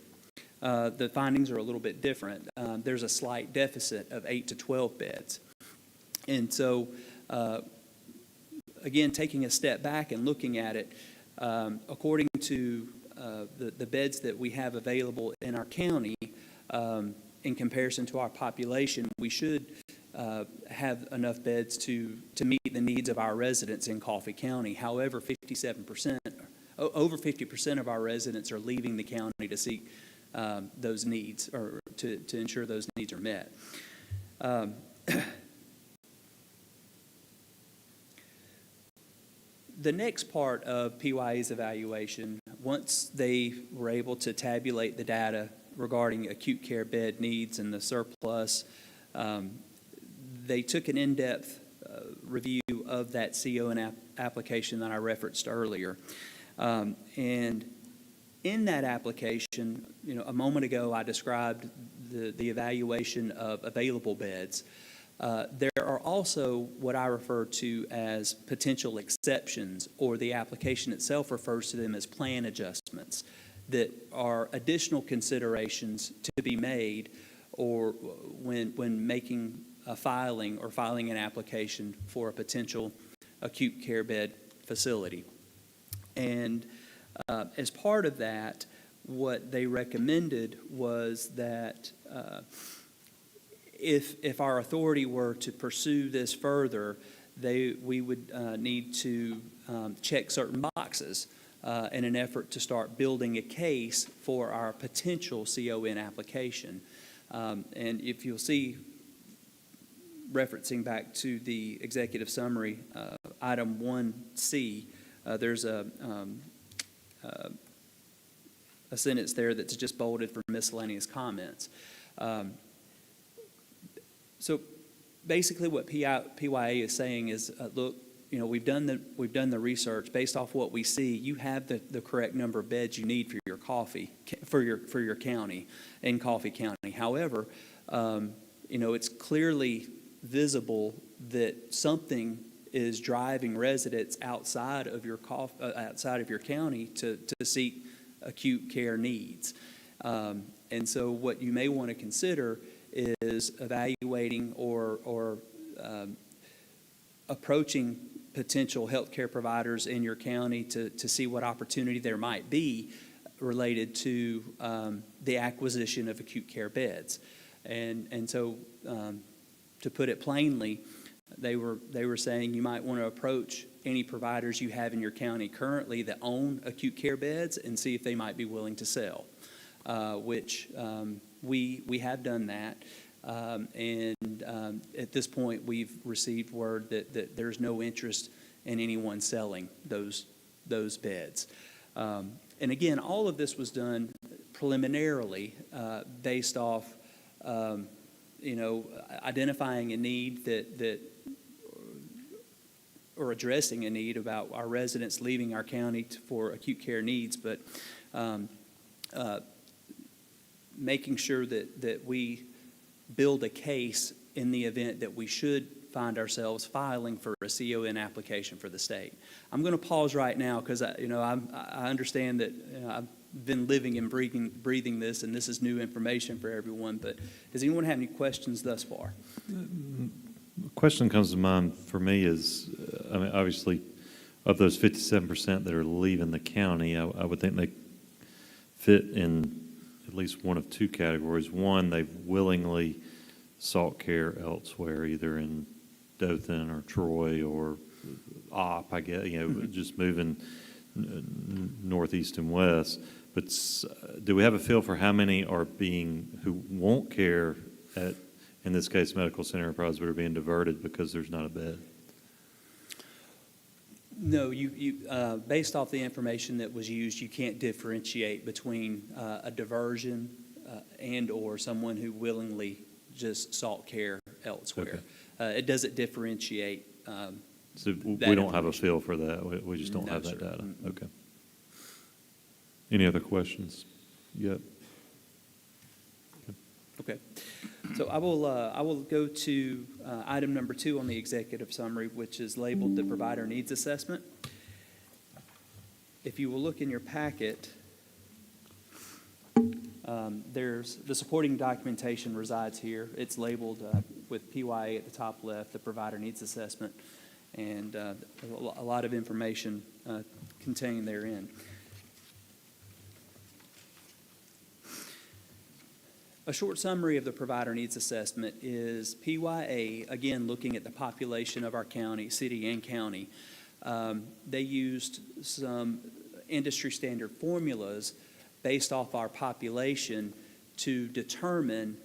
the findings are a little bit different. There's a slight deficit of 8 to 12 beds. And so, again, taking a step back and looking at it, according to the beds that we have available in our county, in comparison to our population, we should have enough beds to meet the needs of our residents in Coffee County. However, over 50% of our residents are leaving the county to seek those needs, or to ensure those needs are met. The next part of PYA's evaluation, once they were able to tabulate the data regarding acute care bed needs and the surplus, they took an in-depth review of that CON application that I referenced earlier. And in that application, a moment ago I described the evaluation of available beds. There are also what I refer to as potential exceptions, or the application itself refers to them as plan adjustments, that are additional considerations to be made or when making a filing or filing an application for a potential acute care bed facility. And as part of that, what they recommended was that if our authority were to pursue this further, we would need to check certain boxes in an effort to start building a case for our potential CON application. And if you'll see, referencing back to the executive summary, item 1C, there's a sentence there that's just bolded for miscellaneous comments. So basically what PYA is saying is, look, we've done the research. Based off what we see, you have the correct number of beds you need for your county in Coffee County. However, it's clearly visible that something is driving residents outside of your county to seek acute care needs. And so what you may want to consider is evaluating or approaching potential healthcare providers in your county to see what opportunity there might be related to the acquisition of acute care beds. And so to put it plainly, they were saying you might want to approach any providers you have in your county currently that own acute care beds and see if they might be willing to sell, which we have done that. And at this point, we've received word that there's no interest in anyone selling those beds. And again, all of this was done preliminarily based off identifying a need or addressing a need about our residents leaving our county for acute care needs, but making sure that we build a case in the event that we should find ourselves filing for a CON application for the state. I'm going to pause right now because I understand that I've been living and breathing this, and this is new information for everyone. But does anyone have any questions thus far? The question comes to mind for me is, obviously, of those 57% that are leaving the county, I would think they fit in at least one of two categories. One, they've willingly sought care elsewhere, either in Dothan or Troy or Opp, I guess, just moving northeast and west. But do we have a feel for how many are who want care at, in this case, Medical Center Enterprise, but are being diverted because there's not a bed? No, based off the information that was used, you can't differentiate between a diversion and or someone who willingly just sought care elsewhere. Okay. It doesn't differentiate. So we don't have a feel for that. We just don't have that data. Mm-hmm. Okay. Any other questions yet? Okay. So I will go to item number 2 on the executive summary, which is labeled the provider needs assessment. If you will look in your packet, there's the supporting documentation resides here. It's labeled with PYA at the top left, the provider needs assessment, and a lot of information contained therein. A short summary of the provider needs assessment is PYA, again, looking at the population of our county, city and county. They used some industry standard formulas based off our population to determine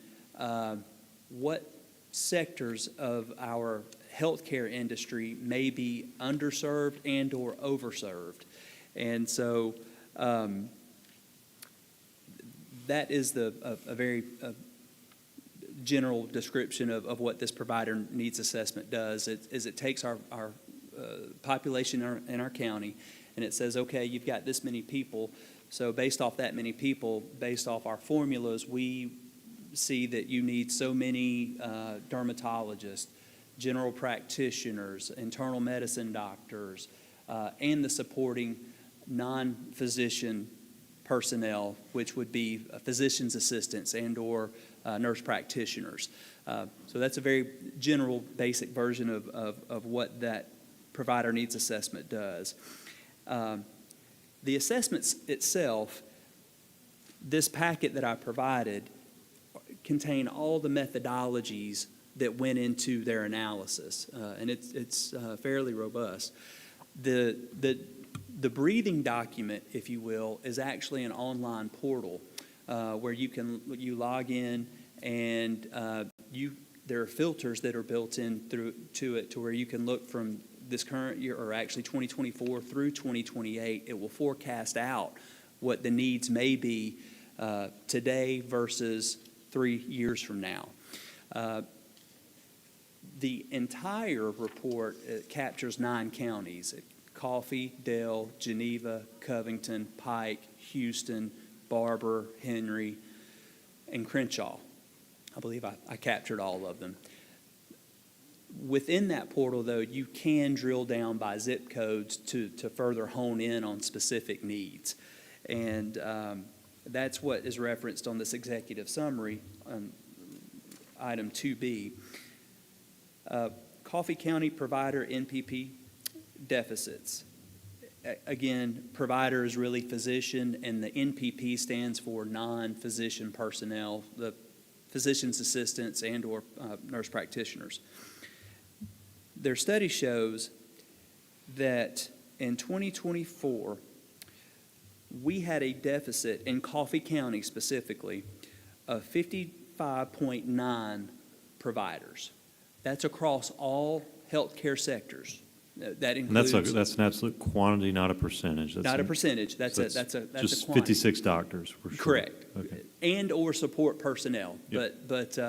what sectors of our healthcare industry may be underserved and or overserved. And so that is a very general description of what this provider needs assessment does. It takes our population in our county, and it says, okay, you've got this many people, so based off that many people, based off our formulas, we see that you need so many dermatologists, general practitioners, internal medicine doctors, and the supporting non-physician personnel, which would be physician's assistants and or nurse practitioners. So that's a very general, basic version of what that provider needs assessment does. The assessments itself, this packet that I provided, contain all the methodologies that went into their analysis, and it's fairly robust. The breathing document, if you will, is actually an online portal where you log in, and there are filters that are built in to it to where you can look from this current year, or actually 2024 through 2028. It will forecast out what the needs may be today versus 3 years from now. The entire report captures 9 counties: Coffee, Dale, Geneva, Covington, Pike, Houston, Barber, Henry, and Crenshaw. I believe I captured all of them. Within that portal, though, you can drill down by zip codes to further hone in on specific needs. And that's what is referenced on this executive summary on item 2B. Coffee County provider NPP deficits. Again, provider is really physician, and the NPP stands for non-physician personnel, the physician's assistants and or nurse practitioners. Their study shows that in 2024, we had a deficit in Coffee County specifically of 55.9 providers. That's across all healthcare sectors. That And includes that's an absolute quantity, not a percentage. not a percentage. That's a Just quantity. 56 doctors, for sure. Correct. Okay. And or support personnel. Yep. But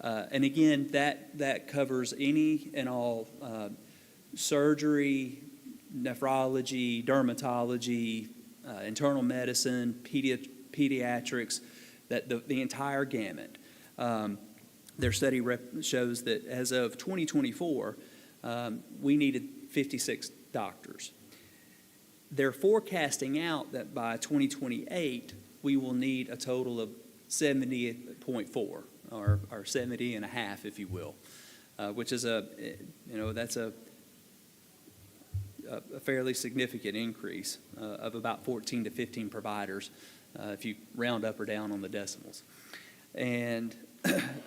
and again, that covers any and all surgery, nephrology, dermatology, internal medicine, pediatrics, that the entire gamut. Their study shows that as of 2024, we needed 56 doctors. They're forecasting out that by 2028, we will need a total of 70.4, or 70 and a half, if you will, which is that's a fairly significant increase of about 14 to 15 providers, if you round up or down on the decimals. And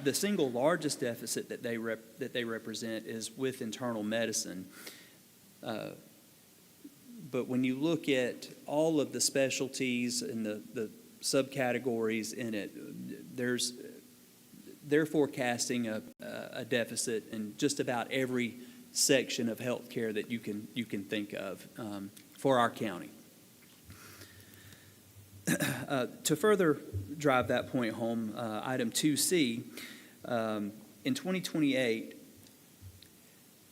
the single largest deficit that they represent is with internal medicine. But when you look at all of the specialties and the subcategories in it, they're forecasting a deficit in just about every section of healthcare that you can think of for our county. To further drive that point home, item 2C, in 2028,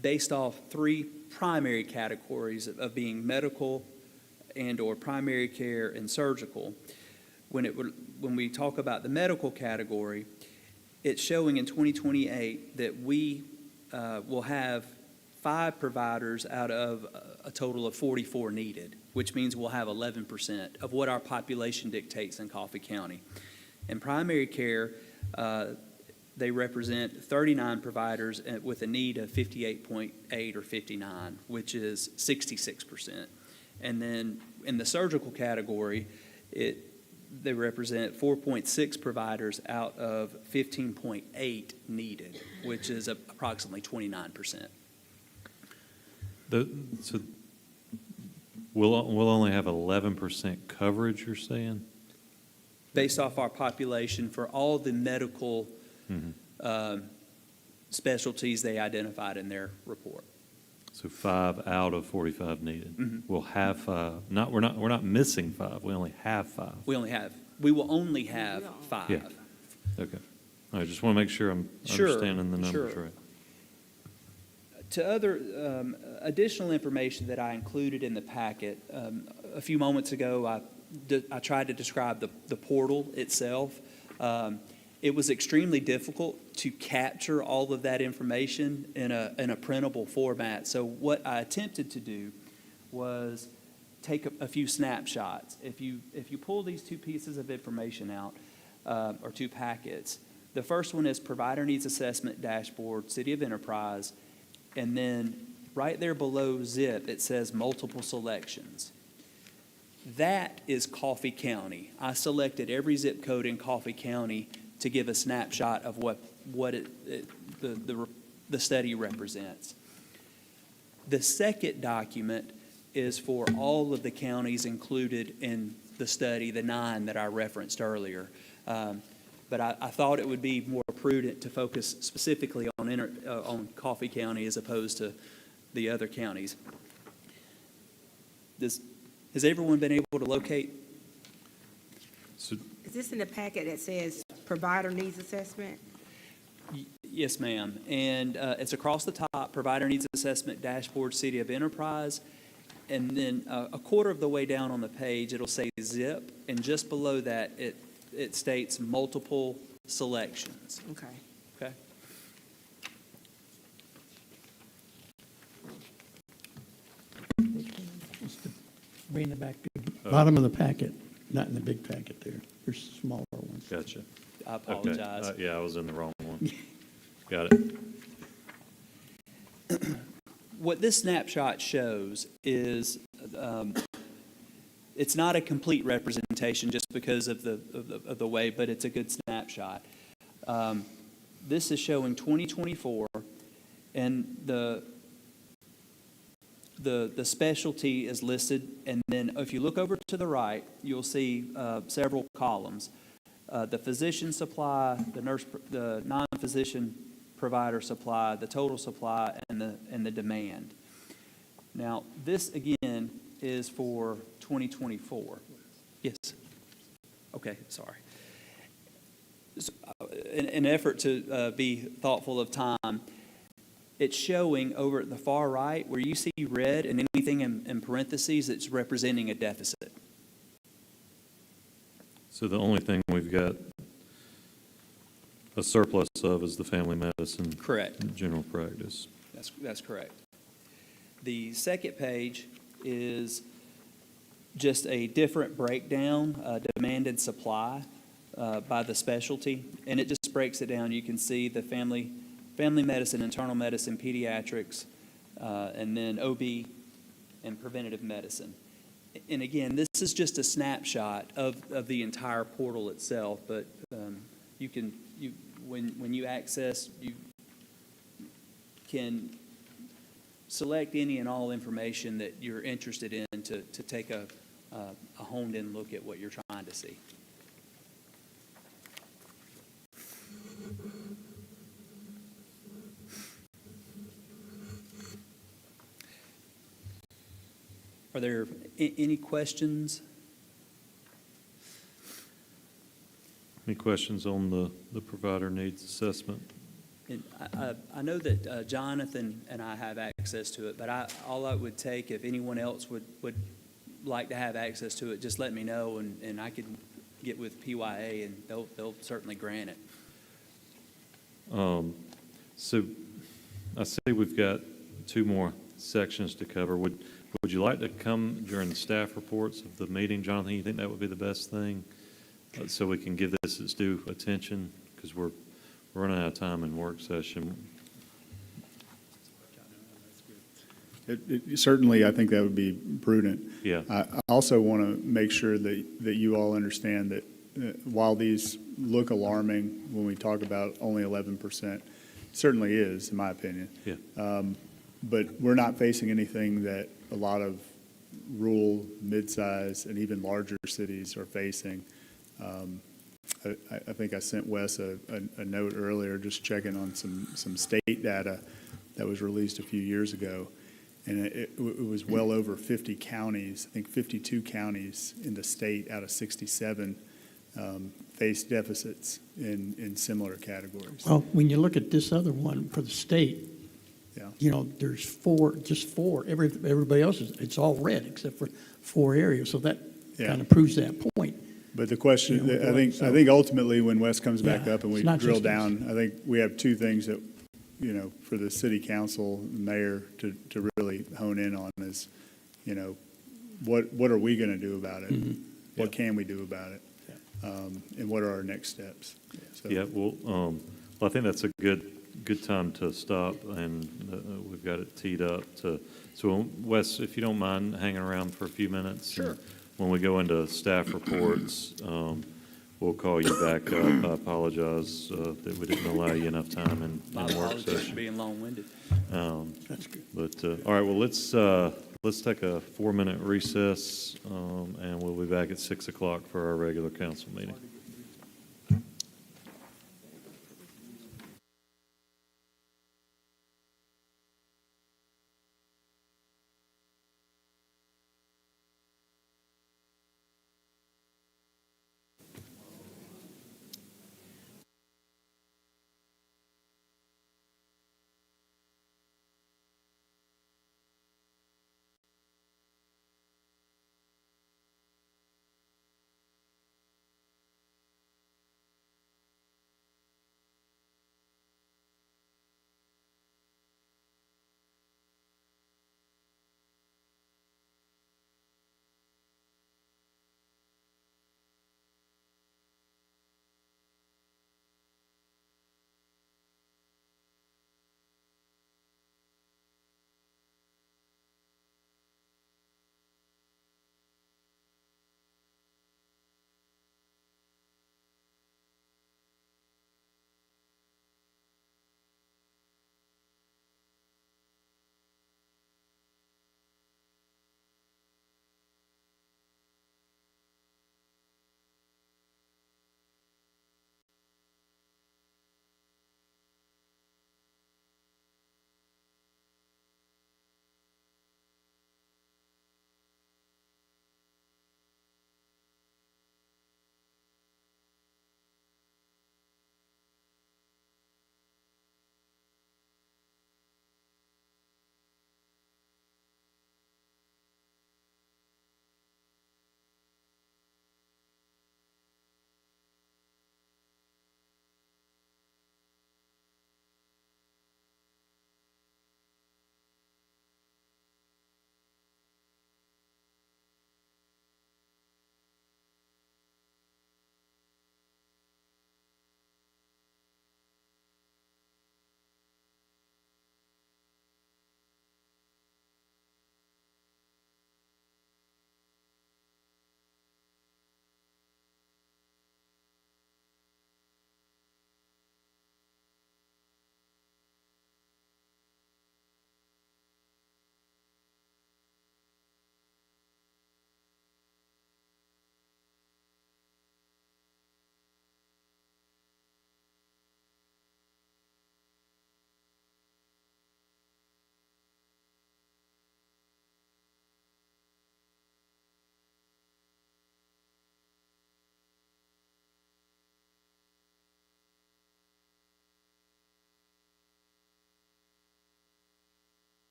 based off 3 primary categories of being medical and or primary care and surgical, when we talk about the medical category, it's showing in 2028 that we will have 5 providers out of a total of 44 needed, which means we'll have 11% of what our population dictates in Coffee County. In primary care, they represent 39 providers with a need of 58.8 or 59, which is 66%. And then in the surgical category, they represent 4.6 providers out of 15.8 needed, which is approximately 29%. So we'll only have 11% coverage, you're saying? Based off our population for all the medical specialties they identified in their report. So 5 out of 45 needed. We'll have 5. We're not missing 5. We only have 5. We will only have 5. Yeah. Okay. I just want to make sure I'm understanding the numbers right. To other additional information that I included in the packet, a few moments ago, I tried to describe the portal itself. It was extremely difficult to capture all of that information in a printable format. So what I attempted to do was take a few snapshots. If you pull these 2 pieces of information out, or 2 packets, the first one is Provider Needs Assessment Dashboard, City of Enterprise, and then right there below ZIP, it says multiple selections. That is Coffee County. I selected every zip code in Coffee County to give a snapshot of what the study represents. The second document is for all of the counties included in the study, the 9 that I referenced earlier. But I thought it would be more prudent to focus specifically on Coffee County as opposed to the other counties. Has everyone been able to locate? Is this in the packet that says provider needs assessment? Yes, ma'am. And it's across the top, Provider Needs Assessment Dashboard, City of Enterprise. And then a quarter of the way down on the page, it'll say ZIP. And just below that, it states multiple selections. Okay. Okay? Way in the back, bottom of the packet, not in the big packet there. There's smaller ones. Gotcha. I apologize. Okay. Yeah, I was in the wrong one. Got it. What this snapshot shows is it's not a complete representation just because of the way, but it's a good snapshot. This is showing 2024, and the specialty is listed, and then if you look over to the right, you'll see several columns. The physician supply, the non-physician provider supply, the total supply, and the demand. Now, this again is for 2024. Yes. Okay, sorry. So, in an effort to be thoughtful of time, it's showing over at the far right where you see red and anything in parentheses, it's representing a deficit. So the only thing we've got a surplus of is the family medicine. Correct. General practice. That's correct. The second page is just a different breakdown, demand and supply by the specialty, and it just breaks it down. You can see the family medicine, internal medicine, pediatrics, and then OB and preventative medicine. And again, this is just a snapshot of the entire portal itself, but when you access, you can select any and all information that you're interested in to take a honed-in look at what you're trying to see. Are there any questions? Any questions on the provider needs assessment? And I know that Jonathan and I have access to it, but all I would take, if anyone else would like to have access to it, just let me know, and I can get with PYA, and they'll certainly grant it. So I see we've got 2 more sections to cover. Would you like to come during the staff reports of the meeting, Jonathan? You think that would be the best thing? So we can give this its due attention, because we're running out of time in work session. Certainly, I think that would be prudent. Yeah. I also want to make sure that you all understand that while these look alarming when we talk about only 11%, certainly is, in my opinion. Yeah. But we're not facing anything that a lot of rural, mid-size, and even larger cities are facing. I think I sent Wes a note earlier, just checking on some state data that was released a few years ago. And it was well over 50 counties, I think 52 counties in the state out of 67 face deficits in similar categories. Well, when you look at this other one for the state, Yeah. you know, there's just four. Everybody else it's all red except for 4 areas. So that Yeah. kind of proves that point. But the question, You know, I think ultimately when Wes comes back Yeah, up and we it's not drill just us. down, I think we have 2 things that, you know, for the city council, the mayor to really hone in on is, you know, what are we going to do about it? Mm-hmm. What can we do about it? And what are our next steps? So- Yeah, well, I think that's a good time to stop, and we've got it teed up to, so Wes, if you don't mind hanging around for a few minutes. Sure. When we go into staff reports, we'll call you back up. I apologize that we didn't allow you enough time in My work apologies for session. being long-winded. That's good. But, all right, well, let's take a 4-minute recess, and we'll be back at 6 o'clock for our regular council meeting.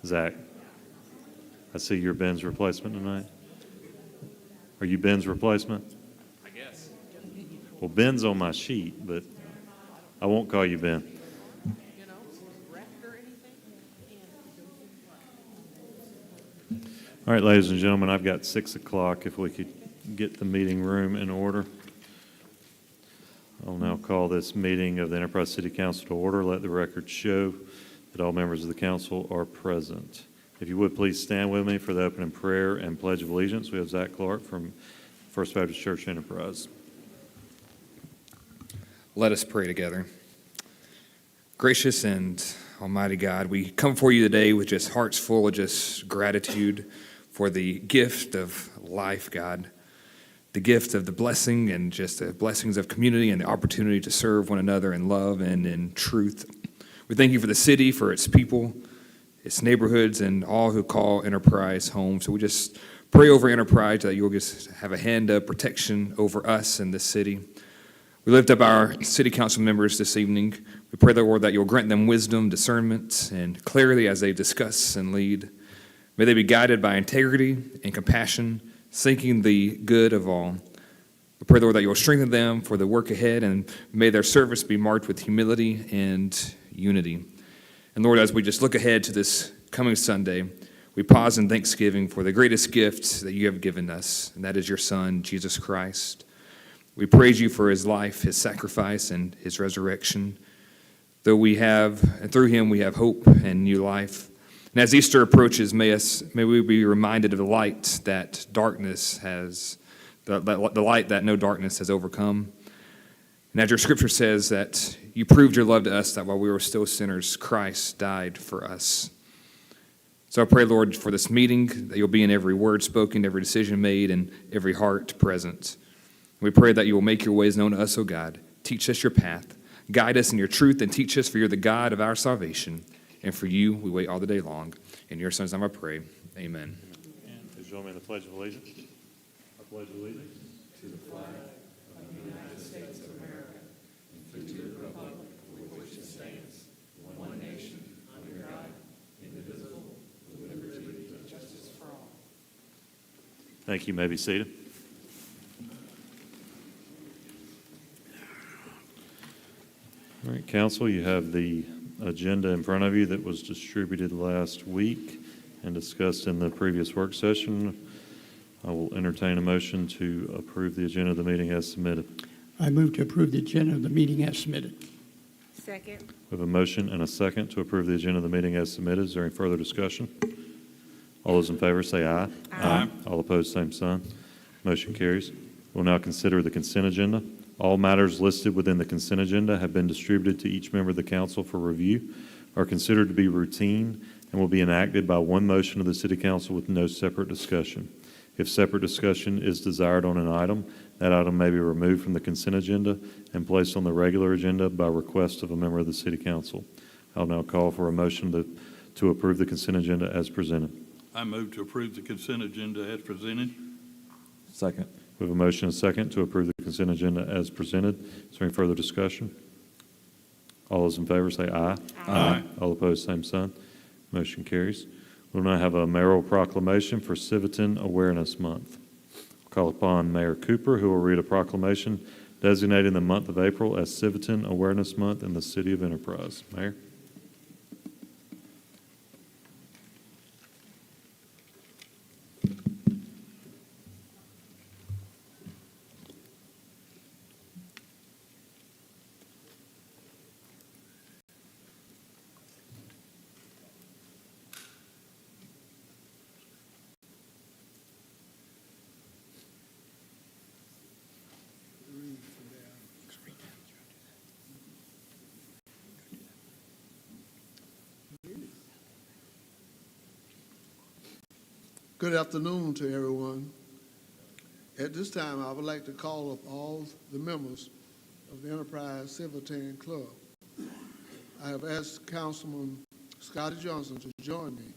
Zach, I see you're Ben's replacement tonight. Are you Ben's replacement? I guess. Well, Ben's on my sheet, but I won't call you Ben. All right, ladies and gentlemen, I've got 6 o'clock. If we could get the meeting room in order. I'll now call this meeting of the Enterprise City Council to order. Let the record show that all members of the council are present. If you would, please stand with me for the opening prayer and pledge of allegiance. We have Zach Clark from First Baptist Church Enterprise. Let us pray together. Gracious and almighty God, we come for you today with just hearts full of just gratitude for the gift of life, God, the gift of the blessing and just the blessings of community and the opportunity to serve one another in love and in truth. We thank you for the city, for its people, its neighborhoods, and all who call Enterprise home. So we just pray over Enterprise that you'll just have a hand of protection over us and this city. We lift up our city council members this evening. We pray, Lord, that you'll grant them wisdom, discernment, and clarity as they discuss and lead. May they be guided by integrity and compassion, seeking the good of all. We pray, Lord, that you'll strengthen them for the work ahead, and may their service be marked with humility and unity. And Lord, as we just look ahead to this coming Sunday, we pause in thanksgiving for the greatest gift that you have given us, and that is your Son, Jesus Christ. We praise you for his life, his sacrifice, and his resurrection. Though we have, and through him we have hope and new life. And as Easter approaches, may we be reminded of the light that darkness has, the light that no darkness has overcome. And as your scripture says, that you proved your love to us, that while we were still sinners, Christ died for us. So I pray, Lord, for this meeting, that you'll be in every word spoken, every decision made, and every heart present. We pray that you will make your ways known to us, O God. Teach us your path. Guide us in your truth and teach us, for you're the God of our salvation. And for you, we wait all the day long. In your Son's name I pray. Amen. And please join me in the Pledge of Allegiance. I pledge allegiance to the flag of the United States of America and to the republic for which it stands, one nation, under God, indivisible, with liberty and justice for all. Thank you. You may be seated. All right, Council, you have the agenda in front of you that was distributed last week and discussed in the previous work session. I will entertain a motion to approve the agenda of the meeting as submitted. I move to approve the agenda of the meeting as submitted. Second. We have a motion and a second to approve the agenda of the meeting as submitted. Is there any further discussion? All those in favor say aye. Aye. All opposed, same sign. Motion carries. We'll now consider the consent agenda. All matters listed within the consent agenda have been distributed to each member of the council for review, are considered to be routine, and will be enacted by one motion of the City Council with no separate discussion. If separate discussion is desired on an item, that item may be removed from the consent agenda and placed on the regular agenda by request of a member of the City Council. I'll now call for a motion to approve the consent agenda as presented. I move to approve the consent agenda as presented. Second. We have a motion and a second to approve the consent agenda as presented. Is there any further discussion? All those in favor say aye. Aye. All opposed, same sign. Motion carries. We'll now have a mayoral proclamation for Civitan Awareness Month. I'll call upon Mayor Cooper, who will read a proclamation designating the month of April as Civitan Awareness Month in the City of Enterprise. Mayor? Good afternoon to everyone. At this time, I would like to call up all the members of the Enterprise Civitan Club. I have asked Councilman Scotty Johnson to join me.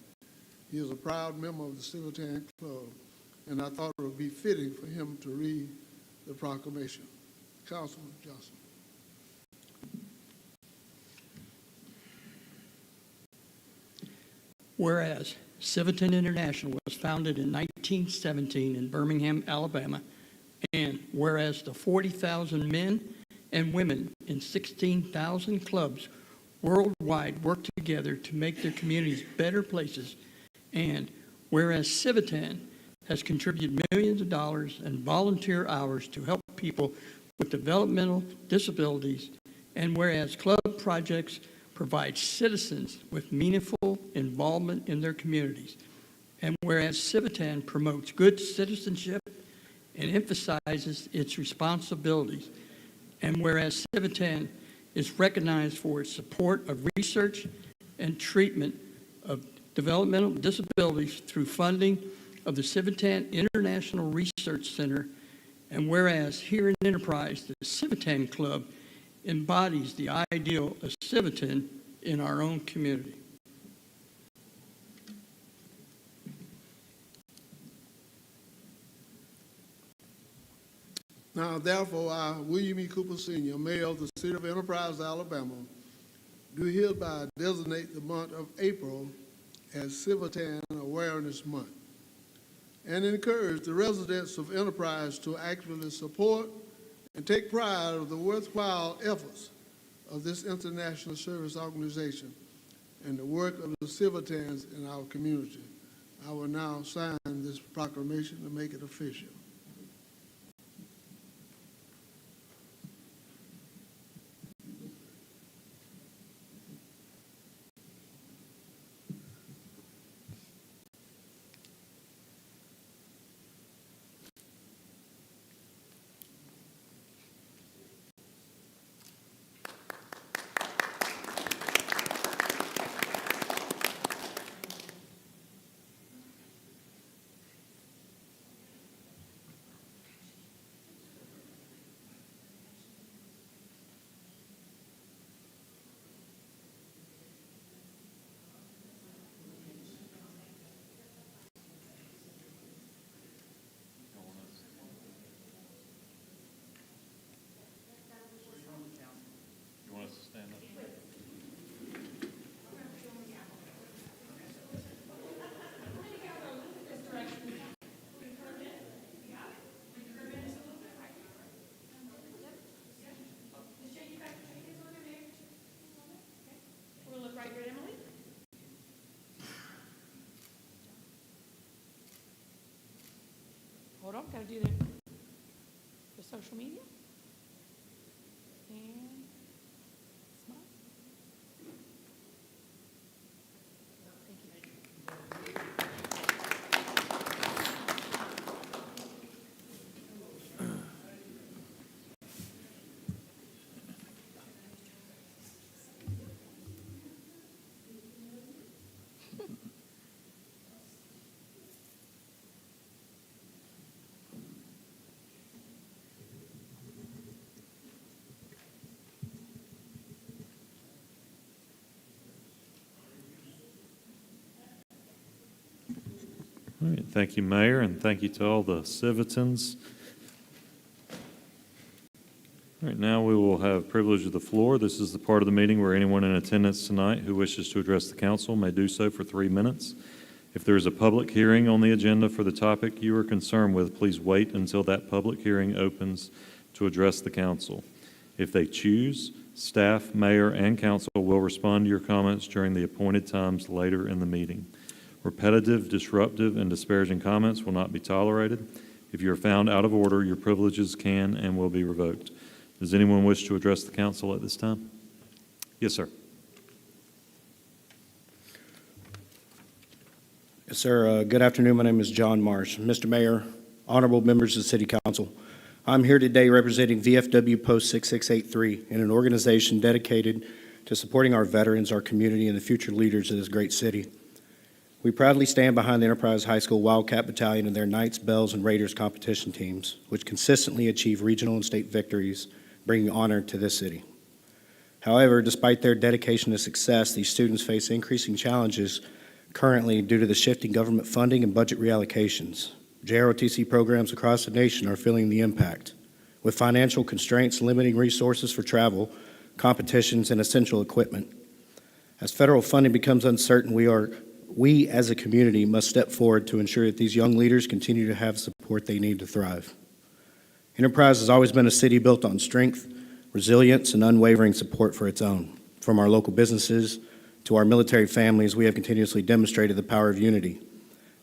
He is a proud member of the Civitan Club, and I thought it would be fitting for him to read the proclamation. Councilman Johnson. Whereas Civitan International was founded in 1917 in Birmingham, Alabama, and whereas the 40,000 men and women in 16,000 clubs worldwide work together to make their communities better places, and whereas Civitan has contributed millions of dollars and volunteer hours to help people with developmental disabilities, and whereas club projects provide citizens with meaningful involvement in their communities, and whereas Civitan promotes good citizenship and emphasizes its responsibilities, and whereas Civitan is recognized for its support of research and treatment of developmental disabilities through funding of the Civitan International Research Center, and whereas here in Enterprise, the Civitan Club embodies the ideal of Civitan in our own community. Now, therefore, I, William E. Cooper Sr., Mayor of the City of Enterprise, Alabama, do hereby designate the month of April as Civitan Awareness Month, and encourage the residents of Enterprise to actively support and take pride of the worthwhile efforts of this international service organization and the work of the Civitans in our community. I will now sign this proclamation to make it official. You want us to stand up? We'll look right here, Emily. Hold on, gotta do the social media. And smile. Thank you. All right, thank you, Mayor, and thank you to all the Civitans. All right, now we will have privilege of the floor. This is the part of the meeting where anyone in attendance tonight who wishes to address the council may do so for 3 minutes. If there is a public hearing on the agenda for the topic you are concerned with, please wait until that public hearing opens to address the council. If they choose, staff, mayor, and council will respond to your comments during the appointed times later in the meeting. Repetitive, disruptive, and disparaging comments will not be tolerated. If you are found out of order, your privileges can and will be revoked. Does anyone wish to address the council at this time? Yes, sir. Yes, sir. Good afternoon. My name is John Marsh. Mr. Mayor, honorable members of the City Council, I'm here today representing VFW Post 6683, and an organization dedicated to supporting our veterans, our community, and the future leaders of this great city. We proudly stand behind the Enterprise High School Wildcat Battalion and their Knights, Bells, and Raiders competition teams, which consistently achieve regional and state victories, bringing honor to this city. However, despite their dedication to success, these students face increasing challenges currently due to the shifting government funding and budget reallocations. JROTC programs across the nation are feeling the impact, with financial constraints limiting resources for travel, competitions, and essential equipment. As federal funding becomes uncertain, we are we as a community must step forward to ensure that these young leaders continue to have the support they need to thrive. Enterprise has always been a city built on strength, resilience, and unwavering support for its own. From our local businesses to our military families, we have continuously demonstrated the power of unity.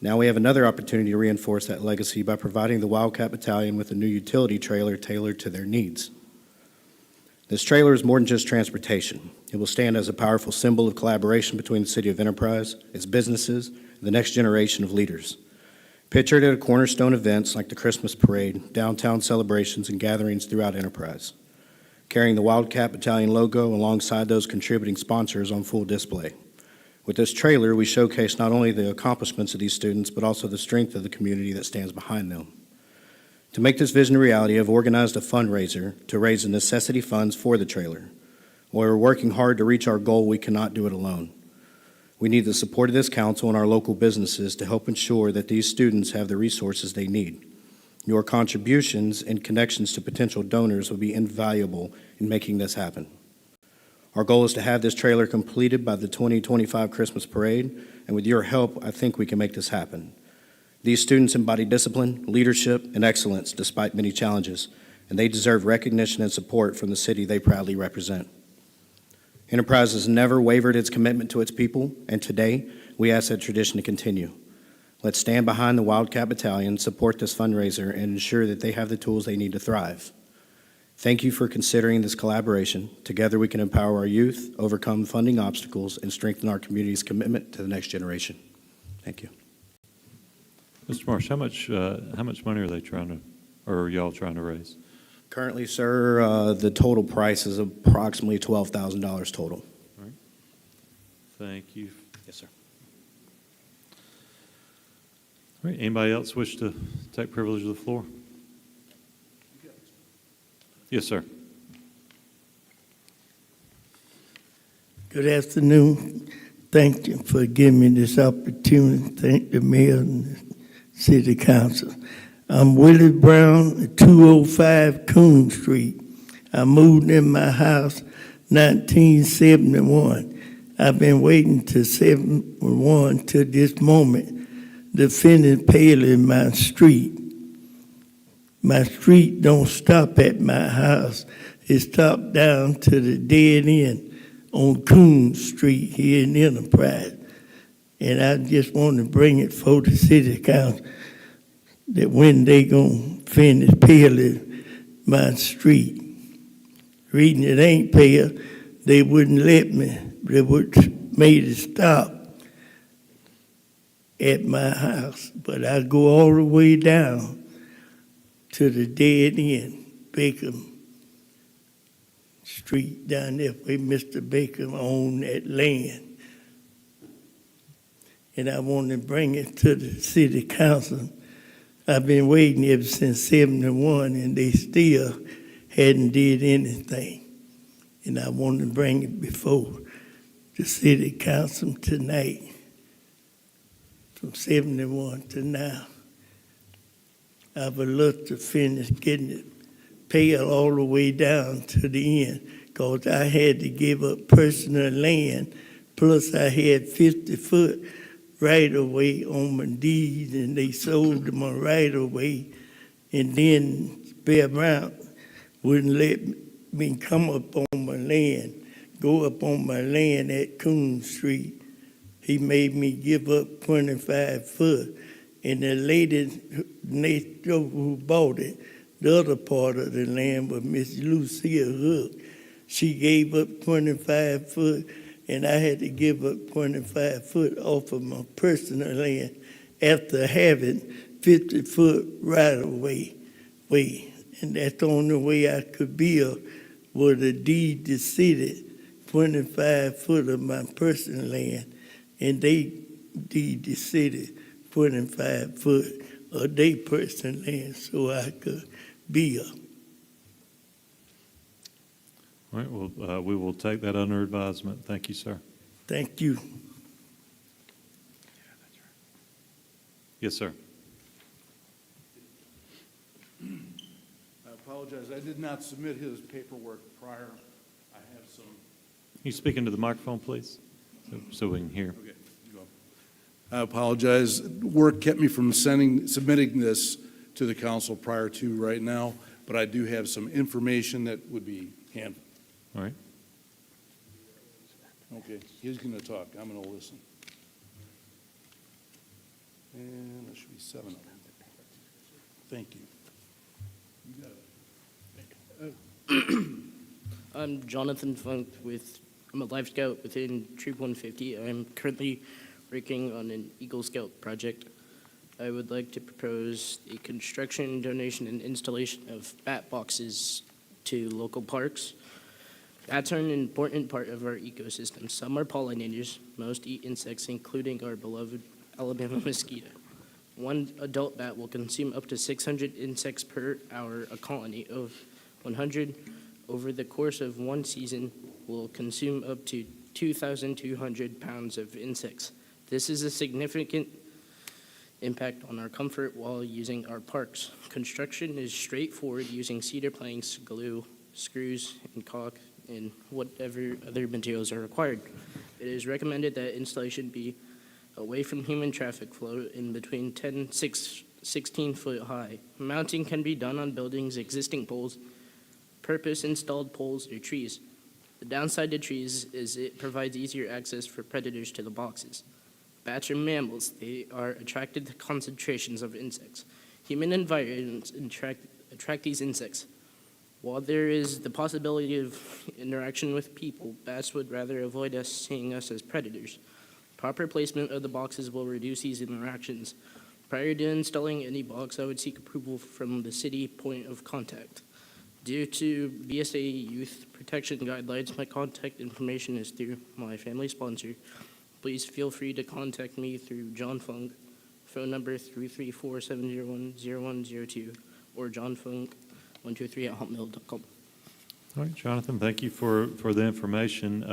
Now we have another opportunity to reinforce that legacy by providing the Wildcat Battalion with a new utility trailer tailored to their needs. This trailer is more than just transportation. It will stand as a powerful symbol of collaboration between the City of Enterprise, its businesses, and the next generation of leaders. Pictured at cornerstone events like the Christmas Parade, downtown celebrations, and gatherings throughout Enterprise, carrying the Wildcat Battalion logo alongside those contributing sponsors on full display. With this trailer, we showcase not only the accomplishments of these students, but also the strength of the community that stands behind them. To make this vision a reality, I've organized a fundraiser to raise the necessity funds for the trailer. While we're working hard to reach our goal, we cannot do it alone. We need the support of this council and our local businesses to help ensure that these students have the resources they need. Your contributions and connections to potential donors will be invaluable in making this happen. Our goal is to have this trailer completed by the 2025 Christmas Parade, and with your help, I think we can make this happen. These students embody discipline, leadership, and excellence despite many challenges, and they deserve recognition and support from the city they proudly represent. Enterprise has never wavered its commitment to its people, and today we ask that tradition to continue. Let's stand behind the Wildcat Battalion, support this fundraiser, and ensure that they have the tools they need to thrive. Thank you for considering this collaboration. Together we can empower our youth, overcome funding obstacles, and strengthen our community's commitment to the next generation. Thank you. Mr. Marsh, how much money are they trying to, or are y'all trying to raise? Currently, sir, the total price is approximately $12,000 total. All right. Thank you. Yes, sir. All right, anybody else wish to take privilege of the floor? Yes, sir. Good afternoon. Thank you for giving me this opportunity. Thank the mayor and the city council. I'm Willie Brown at 205 Coon Street. I moved in my house 1971. I've been waiting to 71 to this moment to finish paling my street. My street don't stop at my house. It stopped down to the dead end on Coon Street here in Enterprise. And I just want to bring it for the city council that when they gonna finish paling my street. Reading it ain't paved, they wouldn't let me. They would made it stop at my house. But I go all the way down to the dead end, Baker Street down there where Mr. Baker owned that land. And I want to bring it to the city council. I've been waiting ever since 71 and they still hadn't did anything. And I want to bring it before the city council tonight, from 71 to now. I would love to finish getting it paid all the way down to the end, because I had to give up personal land, plus I had 50-foot right-of-way on my deed, and they sold my right-of-way, and then Bear Brown wouldn't let me come up on my land, go up on my land at Coon Street. He made me give up 25 foot. And the lady who bought it, the other part of the land was Miss Lucille Hook. She gave up 25 foot, and I had to give up 25 foot off of my personal land after having 50-foot right-of-way. And that's the only way I could build was to deed the city 25 foot of my personal land, and they deed the city 25 foot of their personal land so I could build. All right, well, we will take that under advisement. Thank you, sir. Thank you. Yes, sir. I apologize. I did not submit his paperwork prior. I have some. Can you speak into the microphone, please, so we can hear? Okay, you go. I apologize. Work kept me from submitting this to the council prior to right now, but I do have some information that would be handled. All right. Okay, he's going to talk. I'm going to listen. And there should be 7 of them. Thank you. You got it. I'm Jonathan Funk I'm a Life Scout within Troop 150. I'm currently working on an Eagle Scout project. I would like to propose a construction, donation, and installation of bat boxes to local parks. Bats are an important part of our ecosystem. Some are pollinators. Most eat insects, including our beloved Alabama mosquito. One adult bat will consume up to 600 insects per hour. A colony of 100 over the course of one season will consume up to 2,200 pounds of insects. This is a significant impact on our comfort while using our parks. Construction is straightforward using cedar planks, glue, screws, and caulk, and whatever other materials are required. It is recommended that installation be away from human traffic flow in between 16 foot high. Mounting can be done on buildings' existing poles, purpose-installed poles, or trees. The downside to trees is it provides easier access for predators to the boxes. Bats are mammals. They are attracted to concentrations of insects. Human environments attract these insects. While there is the possibility of interaction with people, bats would rather avoid us seeing us as predators. Proper placement of the boxes will reduce these interactions. Prior to installing any box, I would seek approval from the city point of contact. Due to BSA Youth Protection Guidelines, my contact information is through my family sponsor. Please feel free to contact me through John Funk, phone number 334-701-0102, or johnfunk123@hotmail.com. All right, Jonathan, thank you for the information.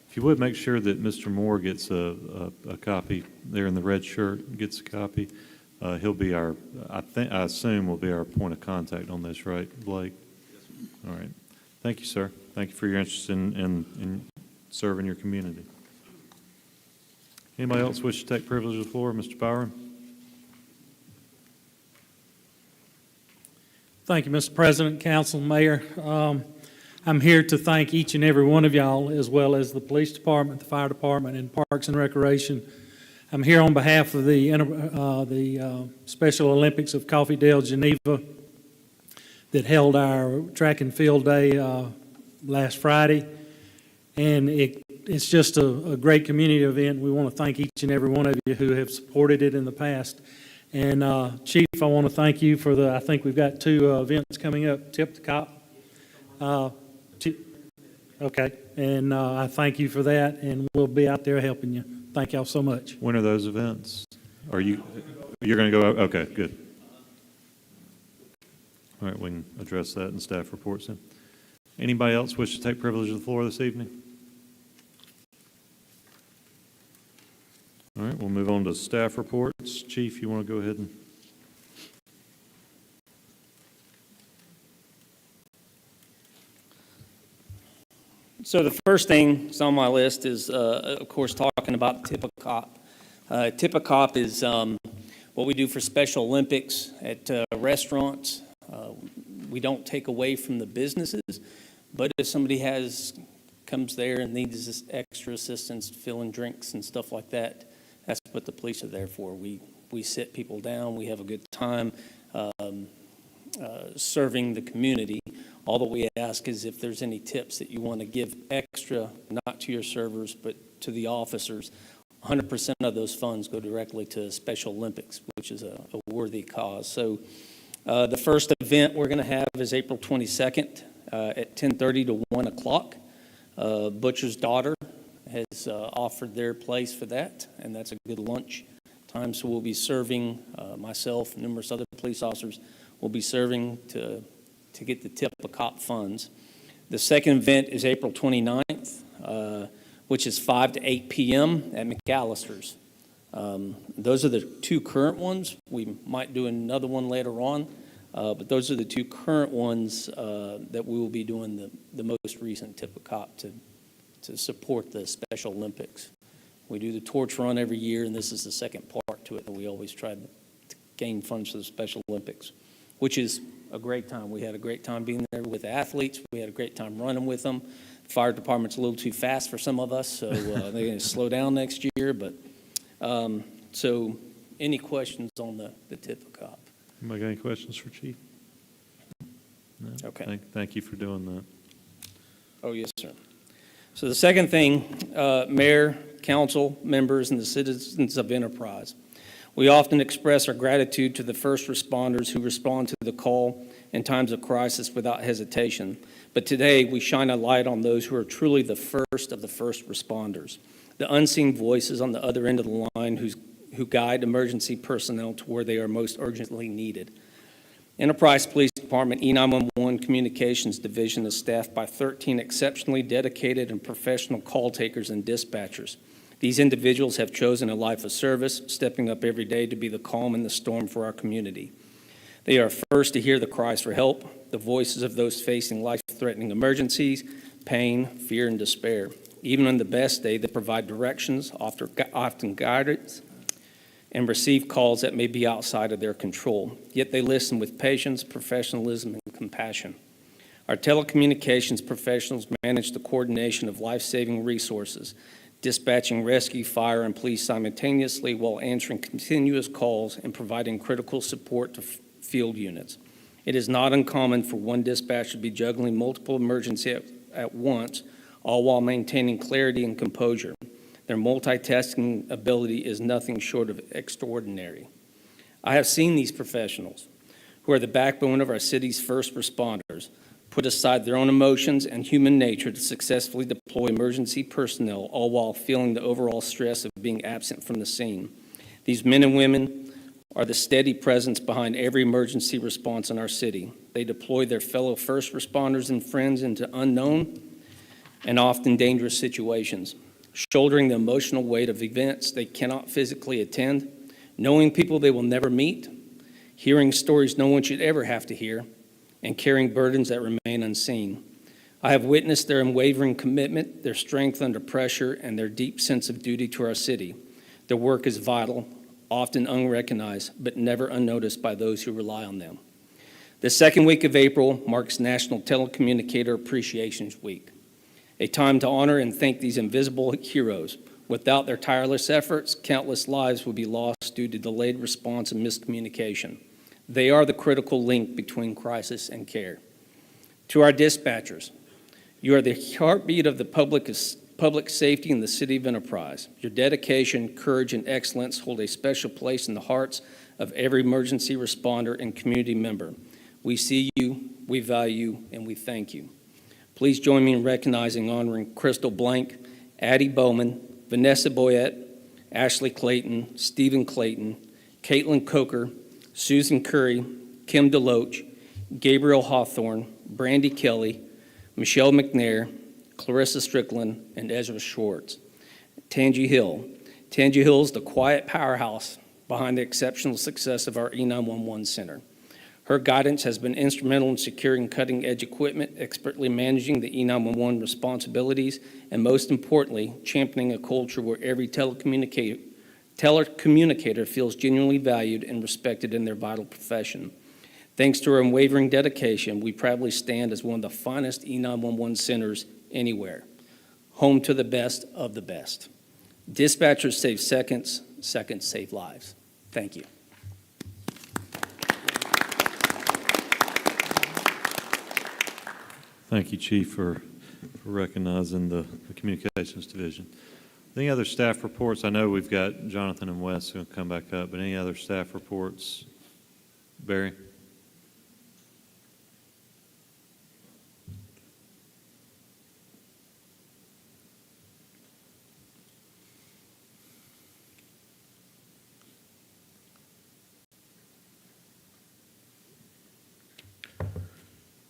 If you would, make sure that Mr. Moore gets a copy there in the red shirt, gets a copy. He'll be I assume will be our point of contact on this, right, Blake? All right. Thank you, sir. Thank you for your interest in serving your community. Anybody else wish to take privilege of the floor? Mr. Byron? Thank you, Mr. President, Council, Mayor. I'm here to thank each and every one of y'all, as well as the Police Department, the Fire Department, and Parks and Recreation. I'm here on behalf of the Special Olympics of Coffeedale, Geneva, that held our track and field day last Friday. And it's just a great community event. We want to thank each and every one of you who have supported it in the past. And Chief, I want to thank you for I think we've got 2 events coming up, Tip the Cop. Okay, and I thank you for that, and we'll be out there helping you. Thank y'all so much. When are those events? You're going to go, okay, good. All right, we can address that in staff reports then. Anybody else wish to take privilege of the floor this evening? All right, we'll move on to staff reports. Chief, you want to go ahead and... So the first thing that's on my list is, of course, talking about Tip-A-Cop. Tip-A-Cop is what we do for Special Olympics at restaurants. We don't take away from the businesses, but if somebody comes there and needs this extra assistance filling drinks and stuff like that, that's what the police are there for. We sit people down, we have a good time serving the community. All that we ask is if there's any tips that you want to give extra, not to your servers, but to the officers. 100% of those funds go directly to Special Olympics, which is a worthy cause. So the first event we're going to have is April 22nd at 10:30 to 1 o'clock. Butcher's Daughter has offered their place for that, and that's a good lunch time. So we'll be serving, myself, numerous other police officers will be serving to get the Tip-A-Cop funds. The second event is April 29th, which is 5 to 8 p.m. at McAllister's. Those are the 2 current ones. We might do another one later on, but those are the 2 current ones that we will be doing the most recent Tip-A-Cop to support the Special Olympics. We do the torch run every year, and this is the second part to it, and we always try to gain funds for the Special Olympics, which is a great time. We had a great time being there with the athletes. We had a great time running with them. The fire department's a little too fast for some of us, so they're going to slow down next year. But so, any questions on the tip of COP? Anybody got any questions for Chief? No? Okay. Thank you for doing that. Oh, yes, sir. So the second thing, Mayor, council members, and the citizens of Enterprise, we often express our gratitude to the first responders who respond to the call in times of crisis without hesitation. But today, we shine a light on those who are truly the first of the first responders, the unseen voices on the other end of the line who guide emergency personnel to where they are most urgently needed. Enterprise Police Department E911 Communications Division is staffed by 13 exceptionally dedicated and professional call takers and dispatchers. These individuals have chosen a life of service, stepping up every day to be the calm in the storm for our community. They are first to hear the cries for help, the voices of those facing life-threatening emergencies, pain, fear, and despair. Even on the best day, they provide directions, often guidance, and receive calls that may be outside of their control. Yet they listen with patience, professionalism, and compassion. Our telecommunications professionals manage the coordination of life-saving resources, dispatching rescue, fire, and police simultaneously while answering continuous calls and providing critical support to field units. It is not uncommon for one dispatcher to be juggling multiple emergencies at once, all while maintaining clarity and composure. Their multitasking ability is nothing short of extraordinary. I have seen these professionals, who are the backbone of our city's first responders, put aside their own emotions and human nature to successfully deploy emergency personnel, all while feeling the overall stress of being absent from the scene. These men and women are the steady presence behind every emergency response in our city. They deploy their fellow first responders and friends into unknown and often dangerous situations, shouldering the emotional weight of events they cannot physically attend, knowing people they will never meet, hearing stories no one should ever have to hear, and carrying burdens that remain unseen. I have witnessed their unwavering commitment, their strength under pressure, and their deep sense of duty to our city. Their work is vital, often unrecognized, but never unnoticed by those who rely on them. The second week of April marks National Telecommunicator Appreciation Week, a time to honor and thank these invisible heroes. Without their tireless efforts, countless lives would be lost due to delayed response and miscommunication. They are the critical link between crisis and care. To our dispatchers, you are the heartbeat of the public safety in the city of Enterprise. Your dedication, courage, and excellence hold a special place in the hearts of every emergency responder and community member. We see you, we value you, and we thank you. Please join me in recognizing and honoring Crystal Blank, Addie Bowman, Vanessa Boyette, Ashley Clayton, Stephen Clayton, Caitlin Coker, Susan Curry, Kim DeLoach, Gabriel Hawthorne, Brandy Kelly, Michelle McNair, Clarissa Strickland, and Ezra Schwartz. Tangi Hill. Tangi Hill is the quiet powerhouse behind the exceptional success of our E911 Center. Her guidance has been instrumental in securing cutting-edge equipment, expertly managing the E911 responsibilities, and most importantly, championing a culture where every telecommunicator feels genuinely valued and respected in their vital profession. Thanks to her unwavering dedication, we proudly stand as one of the finest E911 centers anywhere, home to the best of the best. Dispatchers save seconds, seconds save lives. Thank you. Thank you, Chief, for recognizing the Communications Division. Any other staff reports? I know we've got Jonathan and Wes who will come back up, but any other staff reports? Barry?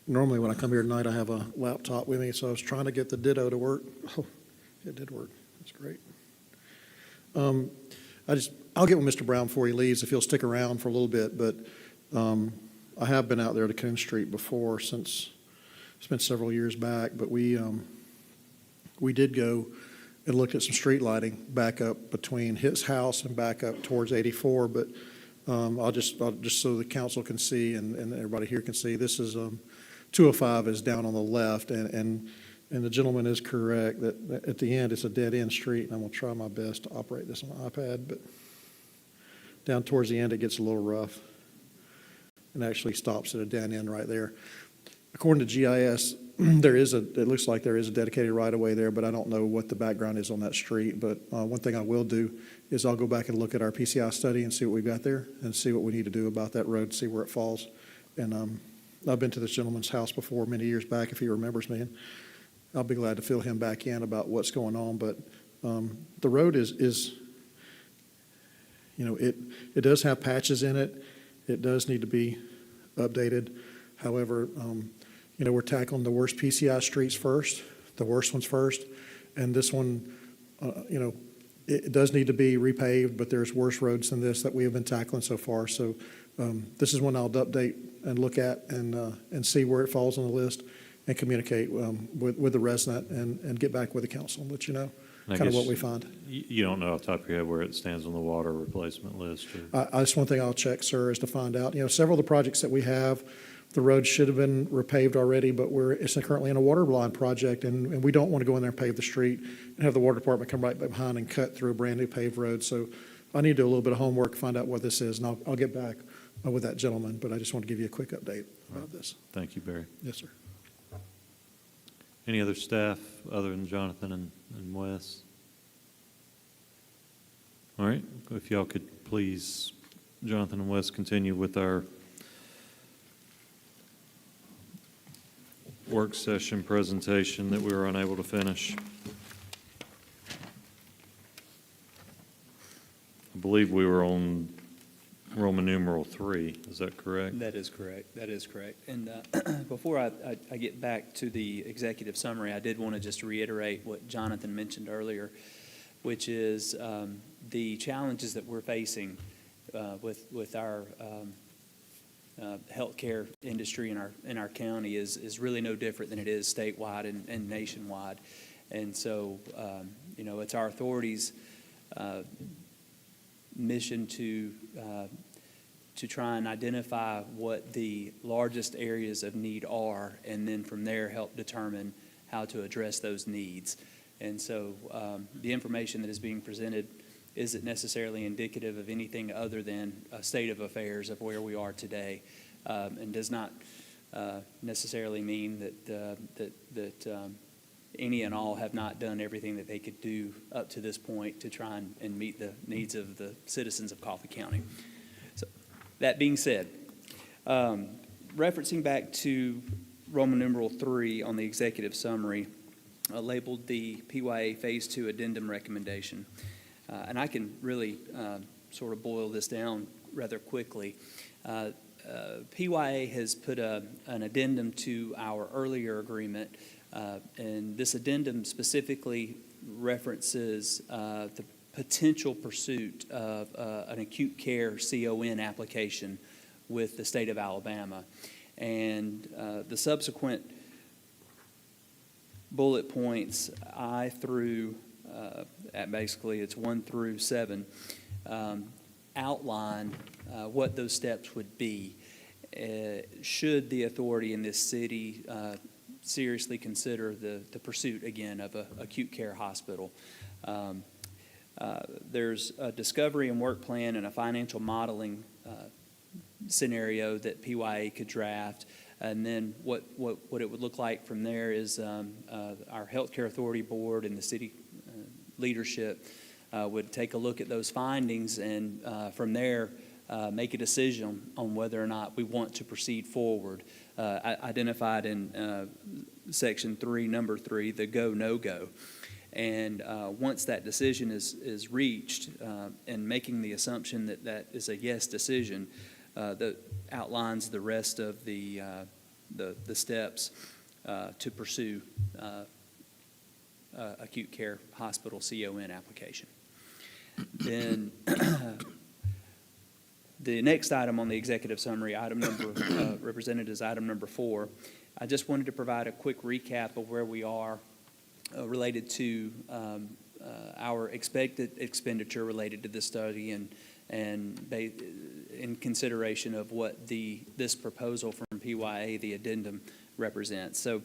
Normally, when I come here tonight, I have a laptop with me, so I was trying to get the Ditto to work. Oh, it did work. That's great. I'll get with Mr. Brown before he leaves, if he'll stick around for a little bit, but I have been out there to Coon Street before, since it's been several years back, but we did go and looked at some street lighting back up between his house and back up towards 84, but I'll just so the council can see and everybody here can see, this is 205 is down on the left, and the gentleman is correct that at the end it's a dead-end street, and I'm going to try my best to operate this on my iPad, but down towards the end it gets a little rough and actually stops at a dead end right there. According to GIS, it looks like there is a dedicated right-of-way there, but I don't know what the background is on that street. But one thing I will do is I'll go back and look at our PCI study and see what we've got there and see what we need to do about that road, see where it falls. And I've been to this gentleman's house before many years back, if he remembers me, and I'll be glad to fill him back in about what's going on. But the road is it does have patches in it. It does need to be updated. However, we're tackling the worst PCI streets first, the worst ones first, and this one, it does need to be repaved, but there's worse roads than this that we have been tackling so far. So this is one I'll update and look at and see where it falls on the list and communicate with the resident and get back with the council and let you know kind of what we find. You don't know off the top of your head where it stands on the water replacement list? Or? That's one thing I'll check, sir, is to find out. Several of the projects that we have, the road should have been repaved already, but it's currently in a water line project, and we don't want to go in there and pave the street and have the water department come right behind and cut through a brand-new paved road. So I need to do a little bit of homework, find out what this is, and I'll get back with that gentleman, but I just want to give you a quick update about this. Thank you, Barry. Yes, sir. Any other staff other than Jonathan and Wes? All right, if y'all could please, Jonathan and Wes, continue with our work session presentation that we were unable to finish. I believe we were on Roman numeral 3. Is that correct? That is correct. That is correct. And before I get back to the executive summary, I did want to just reiterate what Jonathan mentioned earlier, which is the challenges that we're facing with our healthcare industry in our county is really no different than it is statewide and nationwide. And so, it's our authority's mission to try and identify what the largest areas of need are, and then from there help determine how to address those needs. And so the information that is being presented isn't necessarily indicative of anything other than a state of affairs of where we are today, and does not necessarily mean that any and all have not done everything that they could do up to this point to try and meet the needs of the citizens of Coffee County. So that being said, referencing back to Roman numeral 3 on the executive summary, labeled the PYA Phase 2 Addendum Recommendation. And I can really sort of boil this down rather quickly. PYA has put an addendum to our earlier agreement, and this addendum specifically references the potential pursuit of an acute care CON application with the state of Alabama. And the subsequent bullet points I through, basically it's 1 through 7, outline what those steps would be should the authority in this city seriously consider the pursuit again of an acute care hospital. There's a discovery and work plan and a financial modeling scenario that PYA could draft. And then what it would look like from there is our Healthcare Authority Board and the city leadership would take a look at those findings, and from there make a decision on whether or not we want to proceed forward. Identified in Section 3, Number 3, the go, no go. And once that decision is reached, and making the assumption that that is a yes decision, that outlines the rest of the steps to pursue acute care hospital CON application. Then the next item on the executive summary, item number represented as item number 4, I just wanted to provide a quick recap of where we are related to our expected expenditure related to this study and in consideration of what this proposal from PYA, the addendum, represents. So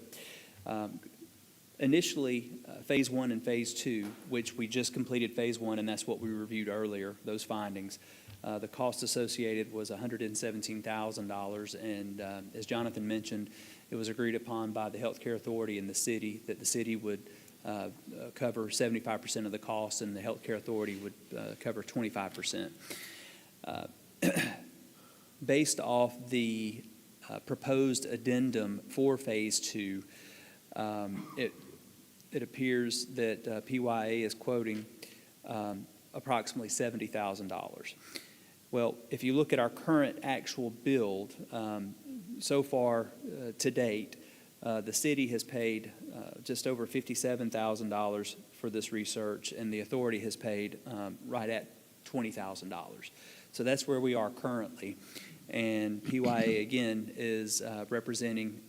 initially, Phase 1 and Phase 2, which we just completed Phase 1, and that's what we reviewed earlier, those findings, the cost associated was $117,000, and as Jonathan mentioned, it was agreed upon by the Healthcare Authority and the city that the city would cover 75% of the cost and the Healthcare Authority would cover 25%. Based off the proposed addendum for Phase 2, it appears that PYA is quoting approximately $70,000. Well, if you look at our current actual build, so far to date, the city has paid just over $57,000 for this research, and the authority has paid right at $20,000. So that's where we are currently. And PYA, again, is representing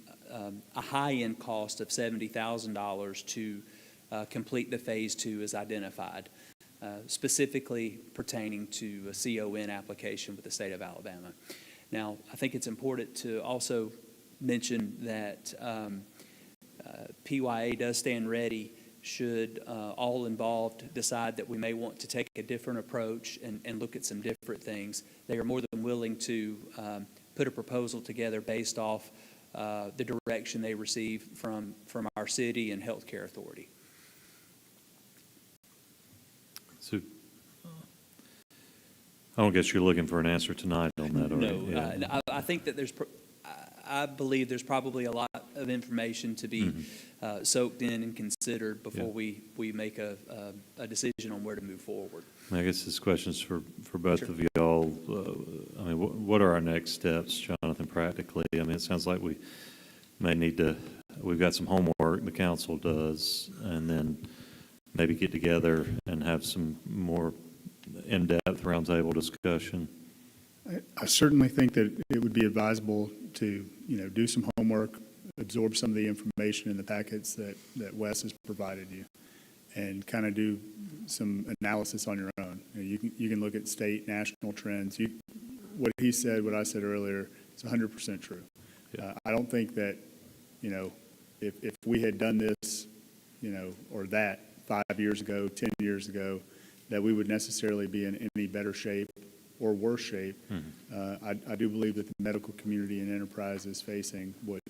a high-end cost of $70,000 to complete the Phase 2 as identified, specifically pertaining to a CON application with the state of Alabama. Now, I think it's important to also mention that PYA does stand ready should all involved decide that we may want to take a different approach and look at some different things. They are more than willing to put a proposal together based off the direction they receive from our city and healthcare authority. So, I don't guess you're looking for an answer tonight on that, are you? No, Yeah. I think that I believe there's probably a lot of information to be soaked in and considered before we make a decision on where to move forward. I guess this question's for both Sure. of y'all. I mean, what are our next steps, Jonathan, practically? I mean, it sounds like we may need to, we've got some homework, the council does, and then maybe get together and have some more in-depth roundtable discussion. I certainly think that it would be advisable to, do some homework, absorb some of the information in the packets that Wes has provided you, and kind of do some analysis on your own. You can look at state, national trends. What he said, what I said earlier, is 100% true. I don't think that, if we had done this, or that 5 years ago, 10 years ago, that we would necessarily be in any better shape or worse shape. I do believe that the medical community and enterprise is facing what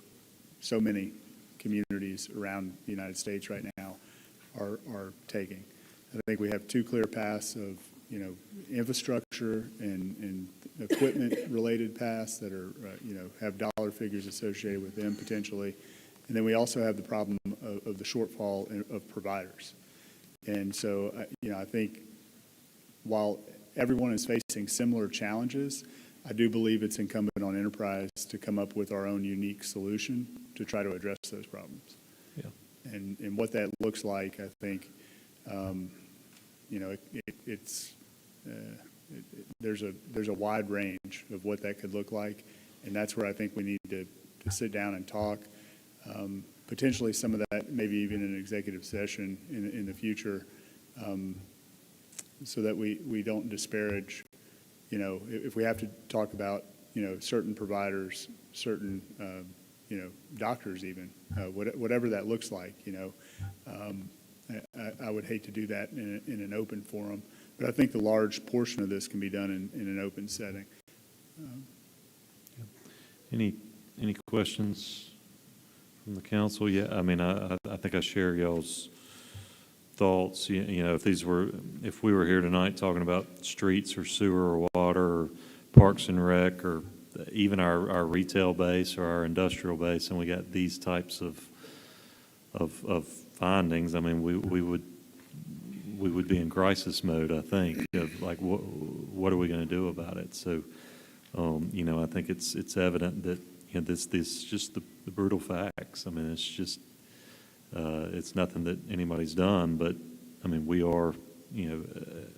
so many communities around the United States right now are taking. I think we have two clear paths of, infrastructure and equipment-related paths that are, have dollar figures associated with them potentially. And then we also have the problem of the shortfall of providers. And so, I think while everyone is facing similar challenges, I do believe it's incumbent on enterprise to come up with our own unique solution to try to address those problems. Yeah. And what that looks like, I think, there's a wide range of what that could look like, and that's where I think we need to sit down and talk. Potentially some of that, maybe even in an executive session in the future, so that we don't disparage, if we have to talk about, certain providers, certain, doctors even, whatever that looks like, I would hate to do that in an open forum, but I think the large portion of this can be done in an open setting. Any questions from the council? Yeah, I mean, I think I share y'all's thoughts. If we were here tonight talking about streets or sewer or water or parks and rec or even our retail base or our industrial base, and we got these types of findings, I mean, we would be in crisis mode, I think, of like, what are we going to do about it? So, I think it's evident that this is just the brutal facts. I mean, it's just it's nothing that anybody's done, but I mean, we are,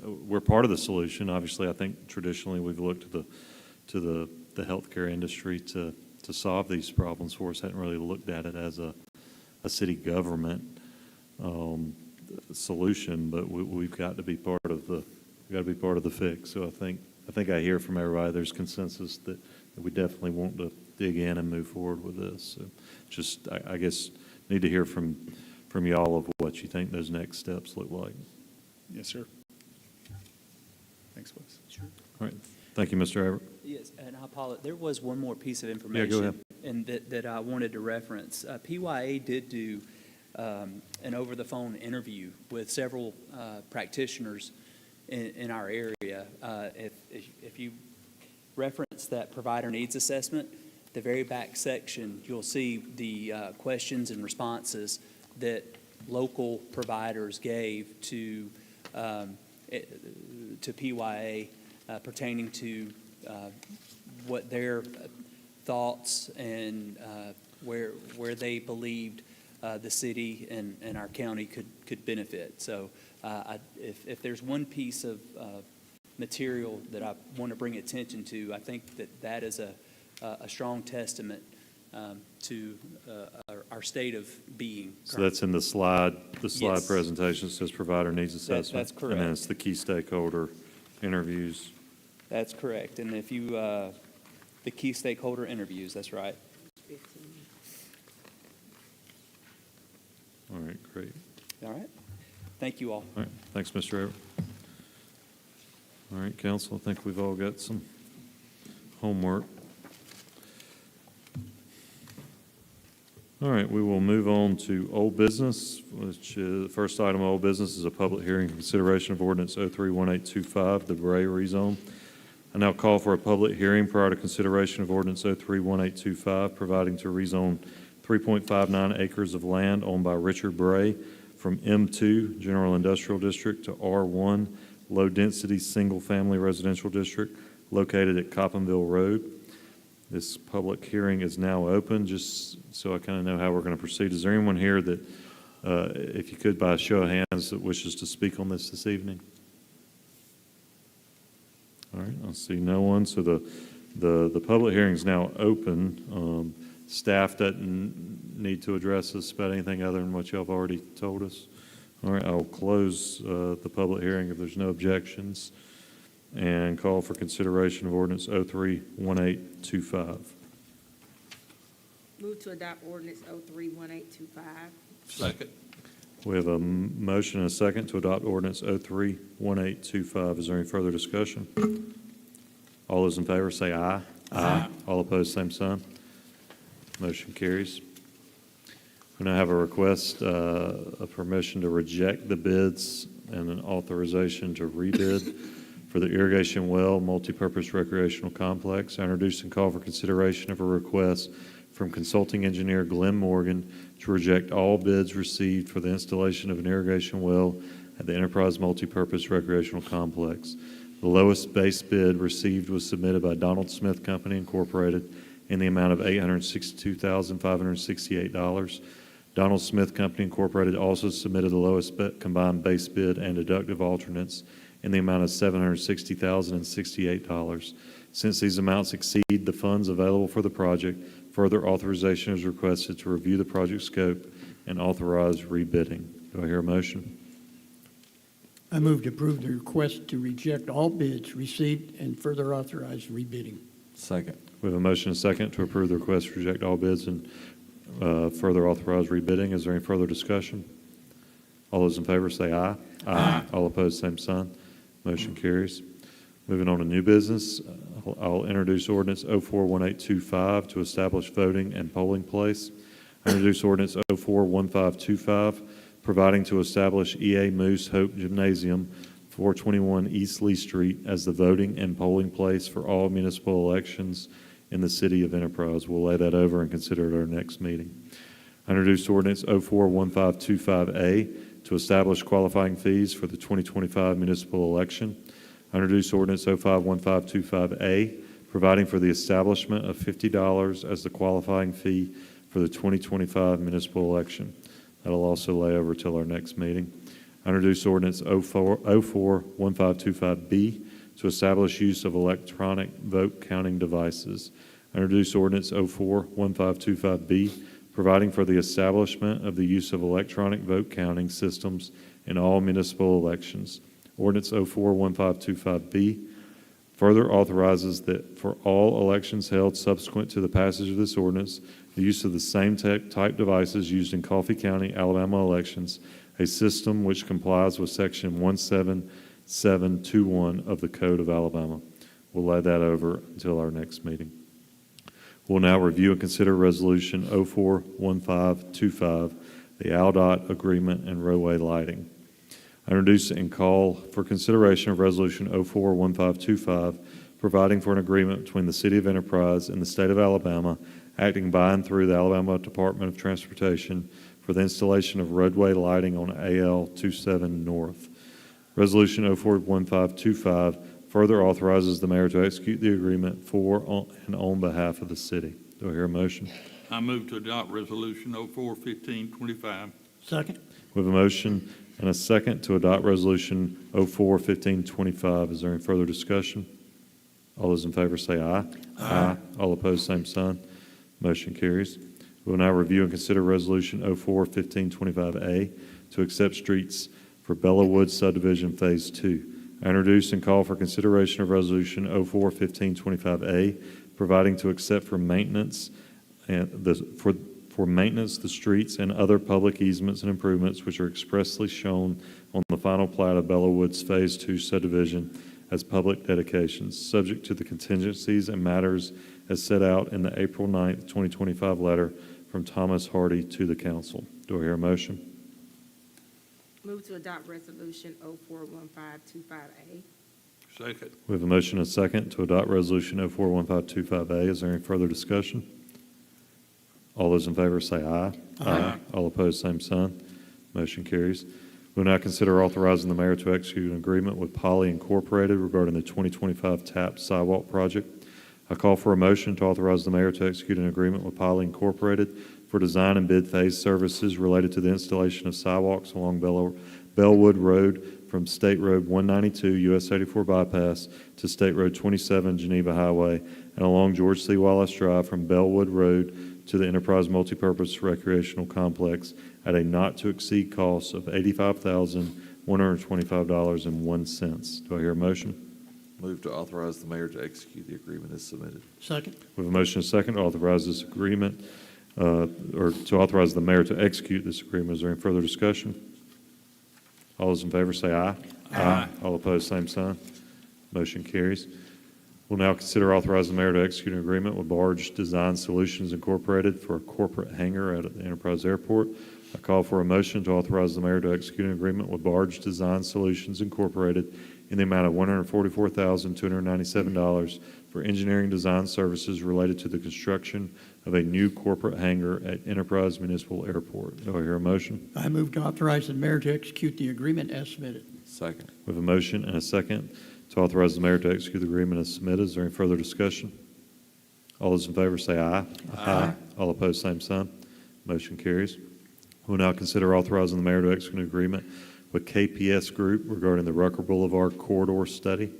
we're part of the solution. Obviously, I think traditionally we've looked to the healthcare industry to solve these problems for us. Hadn't really looked at it as a city government solution, but we've got to be part of the, fix. So I think I hear from everybody, there's consensus that we definitely want to dig in and move forward with this. So just, I guess, need to hear from y'all of what you think those next steps look like. Yes, sir. Thanks, Wes. Sure. All right. Thank you, Mr. Everett. Yes, and I apologize, there was one more piece of Yeah, information. go ahead. And that I wanted to reference. PYA did do an over-the-phone interview with several practitioners in our area. If you reference that provider needs assessment, the very back section, you'll see the questions and responses that local providers gave to PYA pertaining to what their thoughts and where they believed the city and our county could benefit. So if there's one piece of material that I want to bring attention to, I think that is a strong testament to our state of being. So that's in the slide Yes. presentation, says provider needs assessment. That's correct. And then it's the key stakeholder interviews. That's correct. And if you, the key stakeholder interviews, that's right. All right, great. All right. Thank you all. All right, thanks, Mr. Everett. All right, council, I think we've all got some homework. All right, we will move on to old business, which the first item of old business is a public hearing and consideration of ordinance 031825, the Bray rezone. I now call for a public hearing prior to consideration of ordinance 031825, providing to rezone 3.59 acres of land owned by Richard Bray from M2 General Industrial District to R1 Low Density Single Family Residential District located at Coppinville Road. This public hearing is now open, just so I kind of know how we're going to proceed. Is there anyone here that, if you could, by a show of hands, that wishes to speak on this evening? All right, I see no one. So the public hearing is now open. Staff doesn't need to address us about anything other than what y'all have already told us. All right, I'll close the public hearing if there's no objections and call for consideration of ordinance 031825. Move to adopt ordinance 031825. Second. We have a motion and a second to adopt ordinance 031825. Is there any further discussion? All those in favor say aye. Aye. All opposed, same sign. Motion carries. We now have a request of permission to reject the bids and an authorization to rebid for the irrigation well multipurpose recreational complex. I introduce and call for consideration of a request from consulting engineer Glenn Morgan to reject all bids received for the installation of an irrigation well at the Enterprise Multipurpose Recreational Complex. The lowest base bid received was submitted by Donald Smith Company Incorporated in the amount of $862,568. Donald Smith Company Incorporated also submitted the lowest combined base bid and deductive alternates in the amount of $760,068. Since these amounts exceed the funds available for the project, further authorization is requested to review the project scope and authorize rebidding. Do I hear a motion? I move to approve the request to reject all bids received and further authorize rebidding. Second. We have a motion and a second to approve the request to reject all bids and further authorize rebidding. Is there any further discussion? All those in favor say aye. Aye. All opposed, same sign. Motion carries. Moving on to new business, I'll introduce ordinance 041825 to establish voting and polling place. I introduce ordinance 041525, providing to establish EA Moose Hope Gymnasium, 421 East Lee Street, as the voting and polling place for all municipal elections in the city of Enterprise. We'll lay that over and consider it at our next meeting. I introduced ordinance 041525A to establish qualifying fees for the 2025 municipal election. I introduced ordinance 051525A, providing for the establishment of $50 as the qualifying fee for the 2025 municipal election. That'll also lay over till our next meeting. I introduced ordinance 041525B to establish use of electronic vote counting devices. I introduced ordinance 041525B providing for the establishment of the use of electronic vote counting systems in all municipal elections. Ordinance 041525B further authorizes that for all elections held subsequent to the passage of this ordinance, the use of the same type devices used in Coffee County, Alabama elections, a system which complies with Section 17721 of the Code of Alabama. We'll lay that over until our next meeting. We'll now review and consider Resolution 041525, the ALDOT Agreement and Roadway Lighting. I introduce and call for consideration of Resolution 041525, providing for an agreement between the City of Enterprise and the State of Alabama, acting by and through the Alabama Department of Transportation for the installation of roadway lighting on AL 27 North. Resolution 041525 further authorizes the mayor to execute the agreement for and on behalf of the city. Do I hear a motion? I move to adopt Resolution 041525. Second. We have a motion and a second to adopt Resolution 041525. Is there any further discussion? All those in favor say aye. Aye. All opposed, same sign. Motion carries. We will now review and consider Resolution 041525A to accept streets for Bella Woods Subdivision Phase 2. I introduce and call for consideration of Resolution 041525A, providing to accept for maintenance for maintenance the streets and other public easements and improvements which are expressly shown on the final plat of Bella Woods Phase 2 subdivision as public dedications, subject to the contingencies and matters as set out in the April 9th, 2025 letter from Thomas Hardy to the council. Do I hear a motion? Move to adopt Resolution 041525A. Second. We have a motion and a second to adopt Resolution 041525A. Is there any further discussion? All those in favor say aye. Aye. All opposed, same sign. Motion carries. We'll now consider authorizing the mayor to execute an agreement with Poly Incorporated regarding the 2025 TAP Sidewalk project. I call for a motion to authorize the mayor to execute an agreement with Poly Incorporated for design and bid phase services related to the installation of sidewalks along Bellwood Road from State Road 192, US 84 bypass to State Road 27, Geneva Highway, and along George C. Wallace Drive from Bellwood Road to the Enterprise Multipurpose Recreational Complex at a not-to-exceed cost of $85,125.01. Do I hear a motion? Move to authorize the mayor to execute the agreement as submitted. Second. We have a motion and a second to authorize this agreement, or to authorize the mayor to execute this agreement. Is there any further discussion? All those in favor say aye. Aye. All opposed, same sign. Motion carries. We'll now consider authorizing the mayor to execute an agreement with Barge Design Solutions Incorporated for a corporate hangar at the Enterprise Airport. I call for a motion to authorize the mayor to execute an agreement with Barge Design Solutions Incorporated in the amount of $144,297 for engineering design services related to the construction of a new corporate hangar at Enterprise Municipal Airport. Do I hear a motion? I move to authorize the mayor to execute the agreement as submitted. Second. We have a motion and a second to authorize the mayor to execute the agreement as submitted. Is there any further discussion? All those in favor say aye. Aye. All opposed, same sign. Motion carries. We'll now consider authorizing the mayor to execute an agreement with KPS Group regarding the Rucker Boulevard corridor study.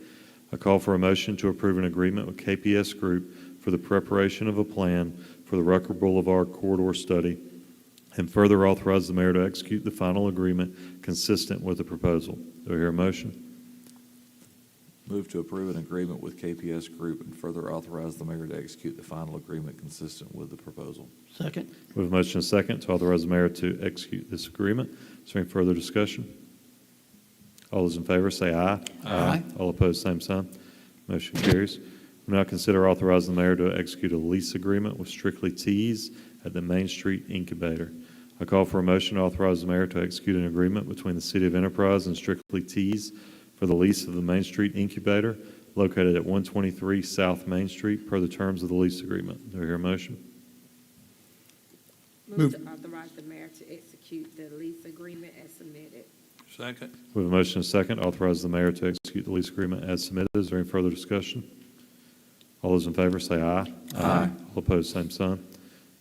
I call for a motion to approve an agreement with KPS Group for the preparation of a plan for the Rucker Boulevard corridor study, and further authorize the mayor to execute the final agreement consistent with the proposal. Do I hear a motion? Move to approve an agreement with KPS Group and further authorize the mayor to execute the final agreement consistent with the proposal. Second. We have a motion and a second to authorize the mayor to execute this agreement. Is there any further discussion? All those in favor say aye. Aye. All opposed, same sign. Motion carries. We'll now consider authorizing the mayor to execute a lease agreement with Strictly Tees at the Main Street Incubator. I call for a motion to authorize the mayor to execute an agreement between the City of Enterprise and Strictly Tees for the lease of the Main Street Incubator located at 123 South Main Street per the terms of the lease agreement. Do I hear a motion? Move to authorize the mayor to execute the lease agreement as submitted. Second. We have a motion and a second to authorize the mayor to execute the lease agreement as submitted. Is there any further discussion? All those in favor say aye. Aye. All opposed, same sign.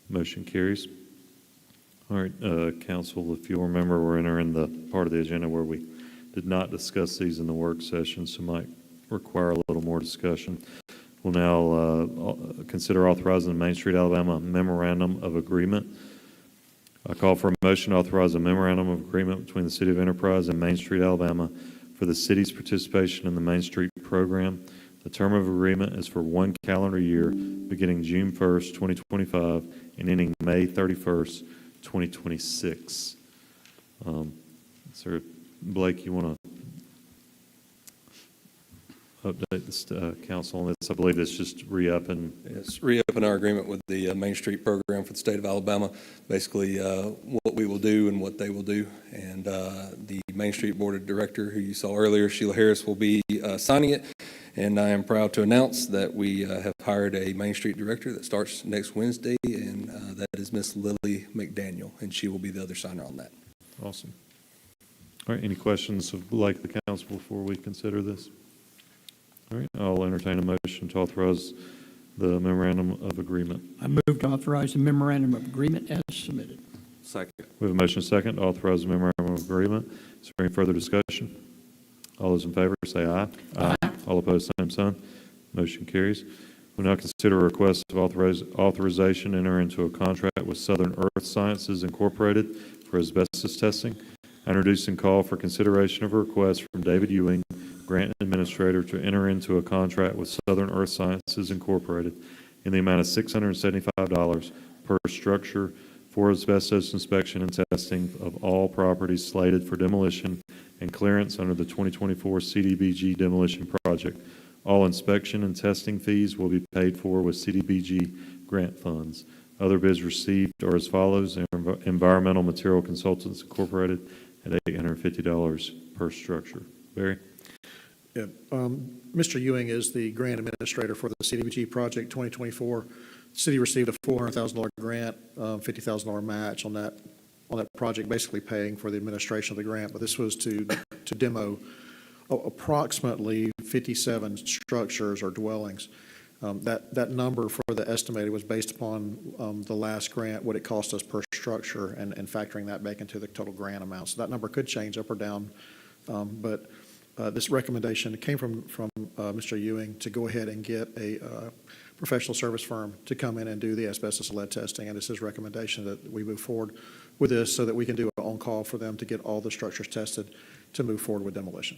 Motion carries. All right, council, if you'll remember, we're entering the part of the agenda where we did not discuss these in the work session, so might require a little more discussion. We'll now consider authorizing the Main Street, Alabama Memorandum of Agreement I call for a motion to authorize a memorandum of agreement between the City of Enterprise and Main Street, Alabama for the city's participation in the Main Street program. The term of agreement is for 1 calendar year, beginning June 1st, 2025, and ending May 31st, 2026. Sir Blake, you want to update this council on this? I believe it's just re-upping. Yes, reopen our agreement with the Main Street program for the state of Alabama, basically what we will do and what they will do. And the Main Street Board of Director, who you saw earlier, Sheila Harris, will be signing it. And I am proud to announce that we have hired a Main Street Director that starts next Wednesday, and that is Miss Lily McDaniel, and she will be the other signer on that. Awesome. All right, any questions of Blake, the council, before we consider this? All right, I'll entertain a motion to authorize the memorandum of agreement. I move to authorize the memorandum of agreement as submitted. Second. We have a motion and a second to authorize the memorandum of agreement. Is there any further discussion? All those in favor say aye. Aye. All opposed, same sign. Motion carries. We'll now consider a request of authorization to enter into a contract with Southern Earth Sciences Incorporated for asbestos testing. I introduce and call for consideration of a request from David Ewing, Grant Administrator, to enter into a contract with Southern Earth Sciences Incorporated in the amount of $675 per structure for asbestos inspection and testing of all properties slated for demolition and clearance under the 2024 CDBG demolition project. All inspection and testing fees will be paid for with CDBG grant funds. Other bids received are as follows: Environmental Material Consultants Incorporated at $850 per structure. Barry? Yeah, Mr. Ewing is the grant administrator for the CDBG project 2024. The city received a $400,000 grant, $50,000 match on that project, basically paying for the administration of the grant. But this was to demo approximately 57 structures or dwellings. That number for the estimated was based upon the last grant, what it cost us per structure, and factoring that back into the total grant amount. So that number could change up or down, but this recommendation came from Mr. Ewing to go ahead and get a professional service firm to come in and do the asbestos and lead testing, and it's his recommendation that we move forward with this so that we can do an on-call for them to get all the structures tested to move forward with demolition.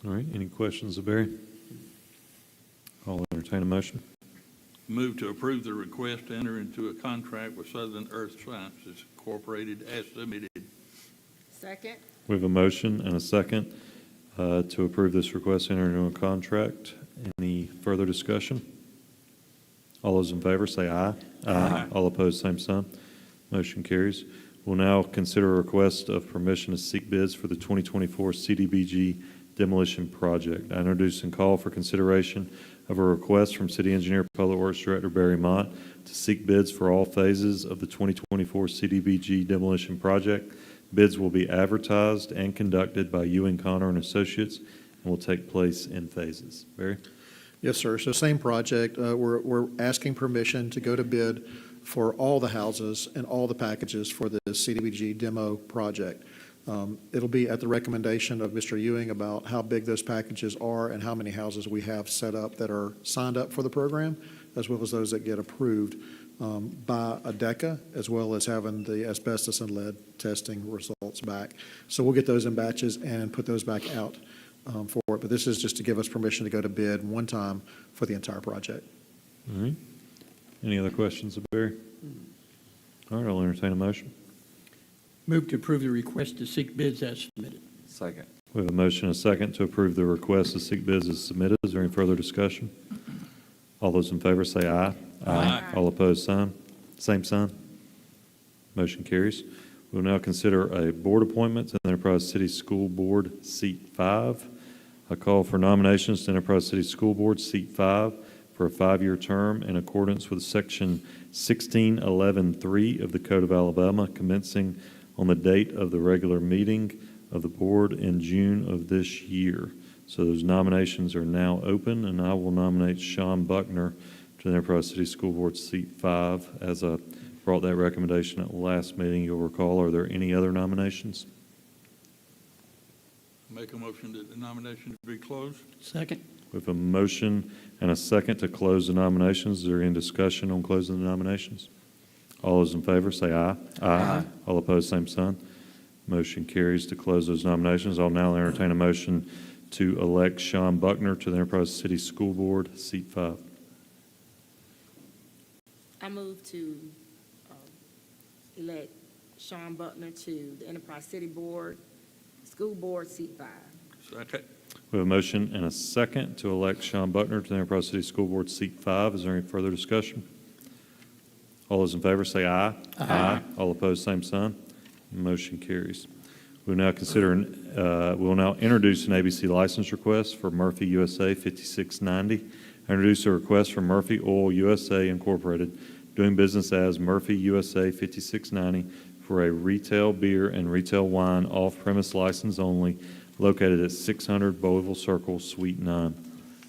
All right, any questions of Barry? I'll entertain a motion. Move to approve the request to enter into a contract with Southern Earth Sciences Incorporated as submitted. Second. We have a motion and a second to approve this request to enter into a contract. Any further discussion? All those in favor say aye. Aye. All opposed, same sign. Motion carries. We'll now consider a request of permission to seek bids for the 2024 CDBG demolition project. I introduce and call for consideration of a request from City Engineer Public Works Director Barry Mott to seek bids for all phases of the 2024 CDBG demolition project. Bids will be advertised and conducted by Ewing, Connor and Associates and will take place in phases. Barry? Yes, sir. So same project. We're asking permission to go to bid for all the houses and all the packages for the CDBG demo project. It'll be at the recommendation of Mr. Ewing about how big those packages are and how many houses we have set up that are signed up for the program, as well as those that get approved by ADECA, as well as having the asbestos and lead testing results back. So we'll get those in batches and put those back out for it. But this is just to give us permission to go to bid one time for the entire project. All right. Any other questions of Barry? All right, I'll entertain a motion. Move to approve the request to seek bids as submitted. Second. We have a motion and a second to approve the request to seek bids as submitted. Is there any further discussion? All those in favor say aye. Aye. All opposed, same sign. Motion carries. We'll now consider a board appointment to the Enterprise City School Board, Seat 5. I call for nominations to Enterprise City School Board, Seat 5, for a 5-year term in accordance with Section 1611.3 of the Code of Alabama, commencing on the date of the regular meeting of the board in June of this year. So those nominations are now open, and I will nominate Sean Buckner to the Enterprise City School Board, Seat 5. As I brought that recommendation at the last meeting, you'll recall, are there any other nominations? Make a motion that the nomination be closed. Second. We have a motion and a second to close the nominations. Is there any discussion on closing the nominations? All those in favor say aye. Aye. All opposed, same sign. Motion carries to close those nominations. I'll now entertain a motion to elect Sean Buckner to the Enterprise City School Board, seat 5. I move to elect Sean Buckner to the Enterprise City Board, School Board, seat 5. Second. We have a motion and a second to elect Sean Buckner to the Enterprise City School Board, seat 5. Is there any further discussion? All those in favor say aye. Aye. All opposed, same sign. Motion carries. We'll now introduce an ABC license request for Murphy USA 5690. Introduce a request from Murphy Oil USA Incorporated, doing business as Murphy USA 5690 for a retail beer and retail wine off-premise license only, located at 600 Bowleville Circle, Suite 9.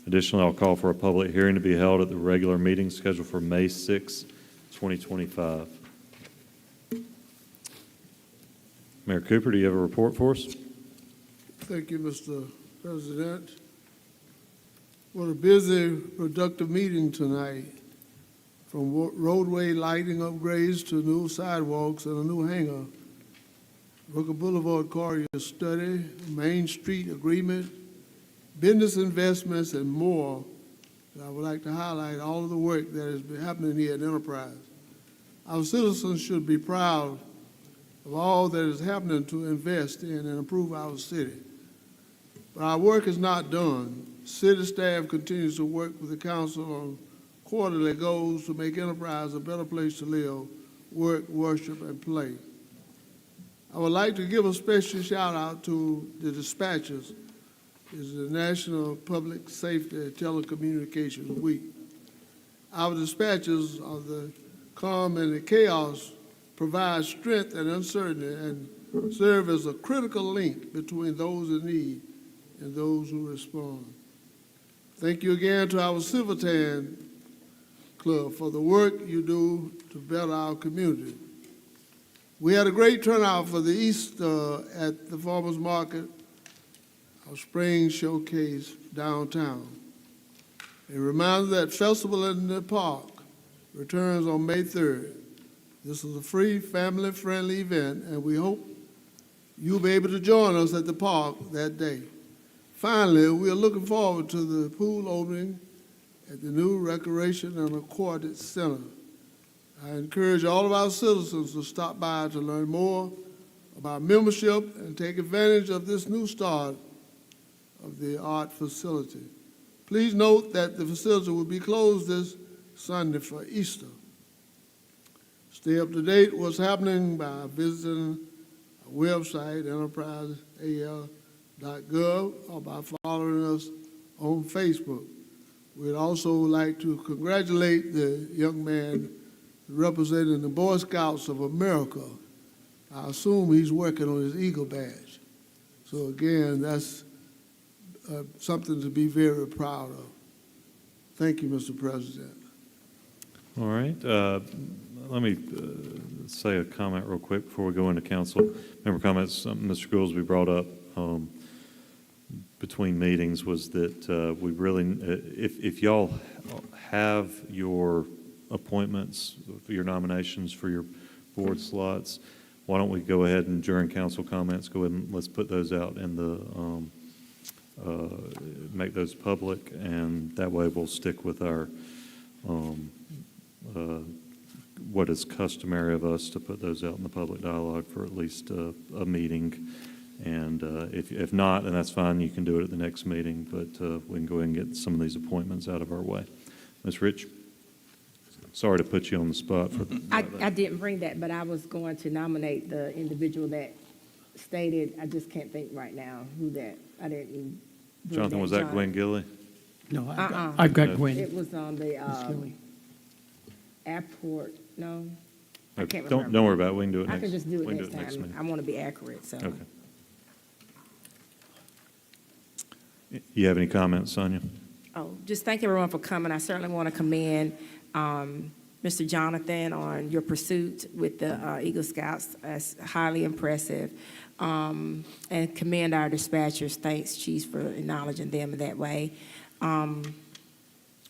Additionally, I'll call for a public hearing to be held at the regular meeting scheduled for May 6, 2025. Mayor Cooper, do you have a report for us? Thank you, Mr. President. What a busy, productive meeting tonight. From roadway lighting upgrades to new sidewalks and a new hangar, Brooker Boulevard corridor study, Main Street agreement, business investments, and more. I would like to highlight all of the work that has been happening here at Enterprise. Our citizens should be proud of all that is happening to invest in and improve our city. But our work is not done. City staff continues to work with the council on quarterly goals to make Enterprise a better place to live, work, worship, and play. I would like to give a special shout out to the dispatchers. It's the National Public Safety and Telecommunications Week. Our dispatchers of the calm and the chaos provide strength and uncertainty and serve as a critical link between those in need and those who respond. Thank you again to our Silverton Club for the work you do to better our community. We had a great turnout for the Easter at the Farmers Market, our spring showcase downtown. A reminder that Festival in the Park returns on May 3rd. This is a free, family-friendly event, and we hope you'll be able to join us at the park that day. Finally, we are looking forward to the pool opening at the new Recreation and Aquatic Center. I encourage all of our citizens to stop by to learn more about membership and take advantage of this new start of the art facility. Please note that the facility will be closed this Sunday for Easter. Stay up to date with what's happening by visiting our website, enterpriseal.gov, or by following us on Facebook. We'd also like to congratulate the young man representing the Boy Scouts of America. I assume he's working on his Eagle badge. So again, that's something to be very proud of. Thank you, Mr. President. All right. Let me say a comment real quick before we go into council. Member comments, something Mr. Goolsbee brought up between meetings was that we really, if y'all have your appointments, your nominations for your board slots, why don't we go ahead and during council comments, go ahead and let's put those out in the, make those public, and that way we'll stick with our, what is customary of us to put those out in the public dialogue for at least a meeting. And if not, and that's fine, you can do it at the next meeting, but we can go ahead and get some of these appointments out of our way. Ms. Rich? Sorry to put you on the spot for I didn't bring that, but I was going to nominate the individual that stated, I just can't think right now who that, I didn't. bring Jonathan, was that John. Gwen Gilly? No, I've got Gwen. It was on the airport, no? I Okay, can't don't remember. worry about it. We can do it I next. can just do it we can next time. meeting. I want to be accurate, so. Okay. You have any comments, Sonia? Oh, just thank everyone for coming. I certainly want to commend Mr. Jonathan on your pursuit with the Eagle Scouts. That's highly impressive. And commend our dispatchers. Thanks, Chiefs, for acknowledging them in that way.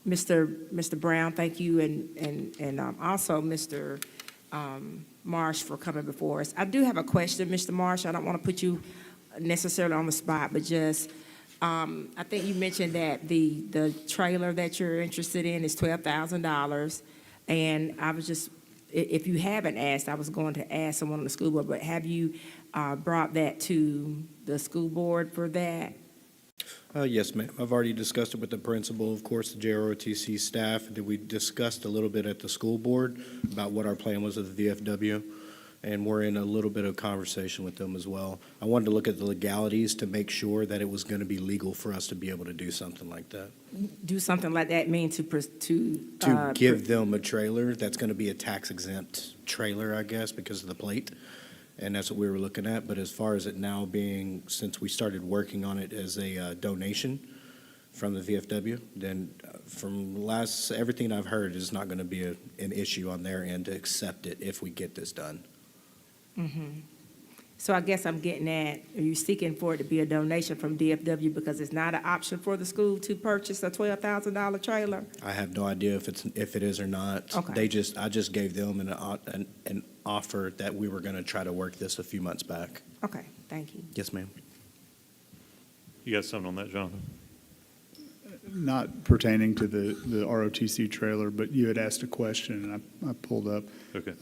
Mr. Brown, thank you, and also Mr. Marsh for coming before us. I do have a question, Mr. Marsh. I don't want to put you necessarily on the spot, but just, I think you mentioned that the trailer that you're interested in is $12,000. And I was just, if you haven't asked, I was going to ask someone on the school board, but have you brought that to the school board for that? Yes, ma'am. I've already discussed it with the principal, of course, the JROTC staff, and then we discussed a little bit at the school board about what our plan was at the VFW, and we're in a little bit of conversation with them as well. I wanted to look at the legalities to make sure that it was going to be legal for us to be able to do something like that. Do something like that mean to To give them a trailer that's going to be a tax-exempt trailer, I guess, because of the plate. And that's what we were looking at. But as far as it now being, since we started working on it as a donation from the VFW, then from everything I've heard, it's not going to be an issue on their end to accept it if we get this done. Mm-hmm. So I guess I'm getting at, are you seeking for it to be a donation from DFW because it's not an option for the school to purchase a $12,000 trailer? I have no idea if it is or not. Okay. I just gave them an offer that we were going to try to work this a few months back. Okay, thank you. Yes, ma'am. You got something on that, Jonathan? Not pertaining to the ROTC trailer, but you had asked a question, and I pulled up. Okay.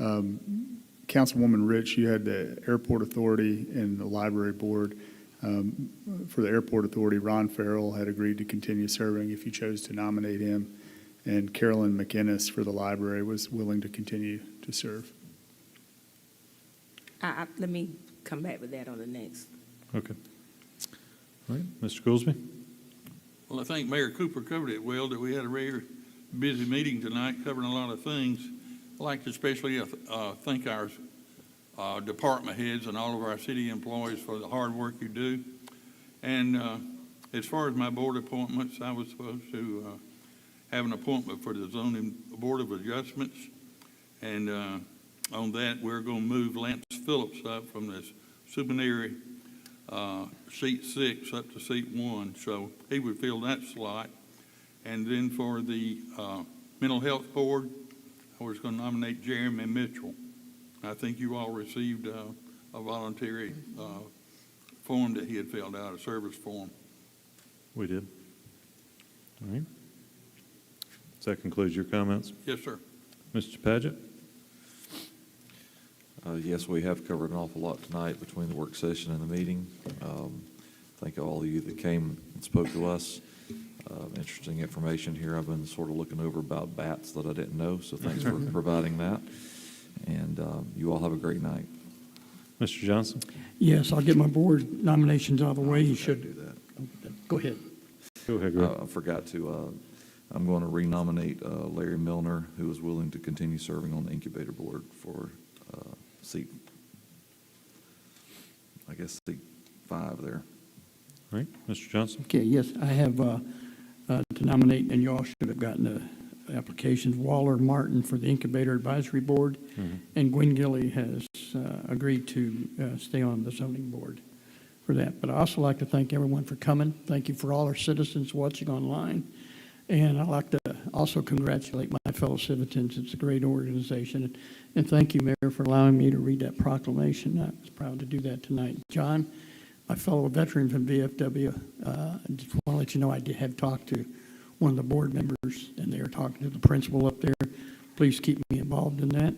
Councilwoman Rich, you had the Airport Authority and the Library Board. For the Airport Authority, Ron Farrell had agreed to continue serving if you chose to nominate him, and Carolyn McInnes for the Library was willing to continue to serve. Let me come back with that on the next. Okay. All right, Mr. Goolsby? Well, I think Mayor Cooper covered it well, that we had a very busy meeting tonight covering a lot of things. I'd like to especially thank our department heads and all of our city employees for the hard work you do. And as far as my board appointments, I was supposed to have an appointment for the Zoning Board of Adjustments. And on that, we're going to move Lance Phillips up from this supernumerary seat 6 up to seat 1. So he would fill that slot. And then for the Mental Health Board, I was going to nominate Jeremy Mitchell. I think you all received a voluntary form that he had filled out, a service form. We did. All right. Does that conclude your comments? Yes, sir. Mr. Paget? Yes, we have covered an awful lot tonight between the work session and the meeting. Thank all of you that came and spoke to us. Interesting information here. I've been sort of looking over about bats that I didn't know, so thanks for providing that. And you all have a great night. Mr. Johnson? Yes, I'll get my board nominations out of the way. You should do that. Go ahead. Go ahead, Greg. I forgot to, I'm going to renominate Larry Milner, who is willing to continue serving on the incubator board for seat, I guess, seat 5 there. All right, Mr. Johnson? Okay, yes, I have to nominate, and you all should have gotten the applications, Waller Martin for the Incubator Advisory Board, and Gwen Gilly has agreed to stay on the zoning board for that. But I also like to thank everyone for coming. Thank you for all our citizens watching online. And I'd like to also congratulate my fellow citizens. It's a great organization. And thank you, Mayor, for allowing me to read that proclamation. I was proud to do that tonight. John, my fellow veteran from VFW, I just want to let you know I have talked to one of the board members, and they are talking to the principal up there. Please keep me involved in that.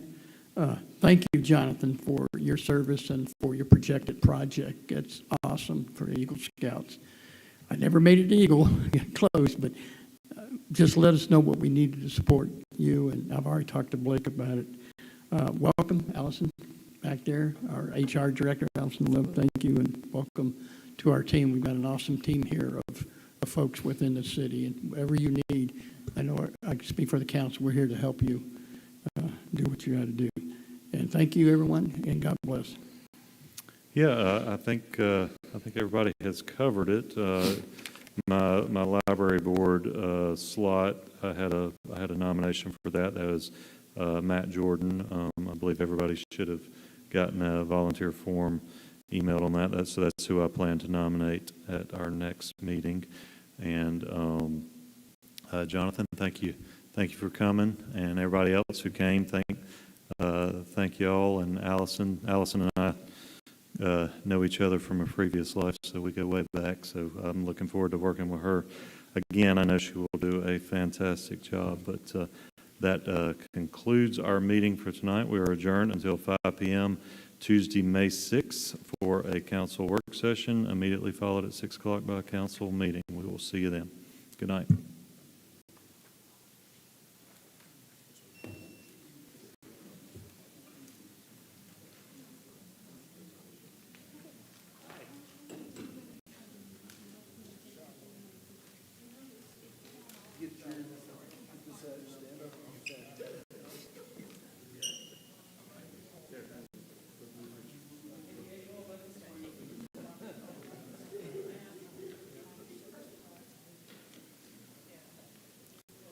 Thank you, Jonathan, for your service and for your projected project. It's awesome for Eagle Scouts. I never made it to Eagle, got close, but just let us know what we needed to support you, and I've already talked to Blake about it. Welcome, Allison, back there, our HR director, Allison Love, thank you, and welcome to our team. We've got an awesome team here of folks within the city, and whatever you need, I know I can speak for the council, we're here to help you do what you got to do. And thank you, everyone, and God bless. Yeah, I think everybody has covered it. My library board slot, I had a nomination for that. That was Matt Jordan. I believe everybody should have gotten a volunteer form emailed on that. So that's who I plan to nominate at our next meeting. And Jonathan, thank you for coming, and everybody else who came. Thank you all, and Allison. Allison and I know each other from a previous life, so we go way back, so I'm looking forward to working with her. Again, I know she will do a fantastic job, but that concludes our meeting for tonight. We are adjourned until 5 p.m. Tuesday, May 6th for a council work session, immediately followed at 6 o'clock by a council meeting. We will see you then. Good night.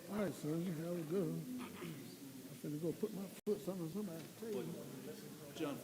All right, son, that was good. I'm finna go put my foot under somebody's table. John.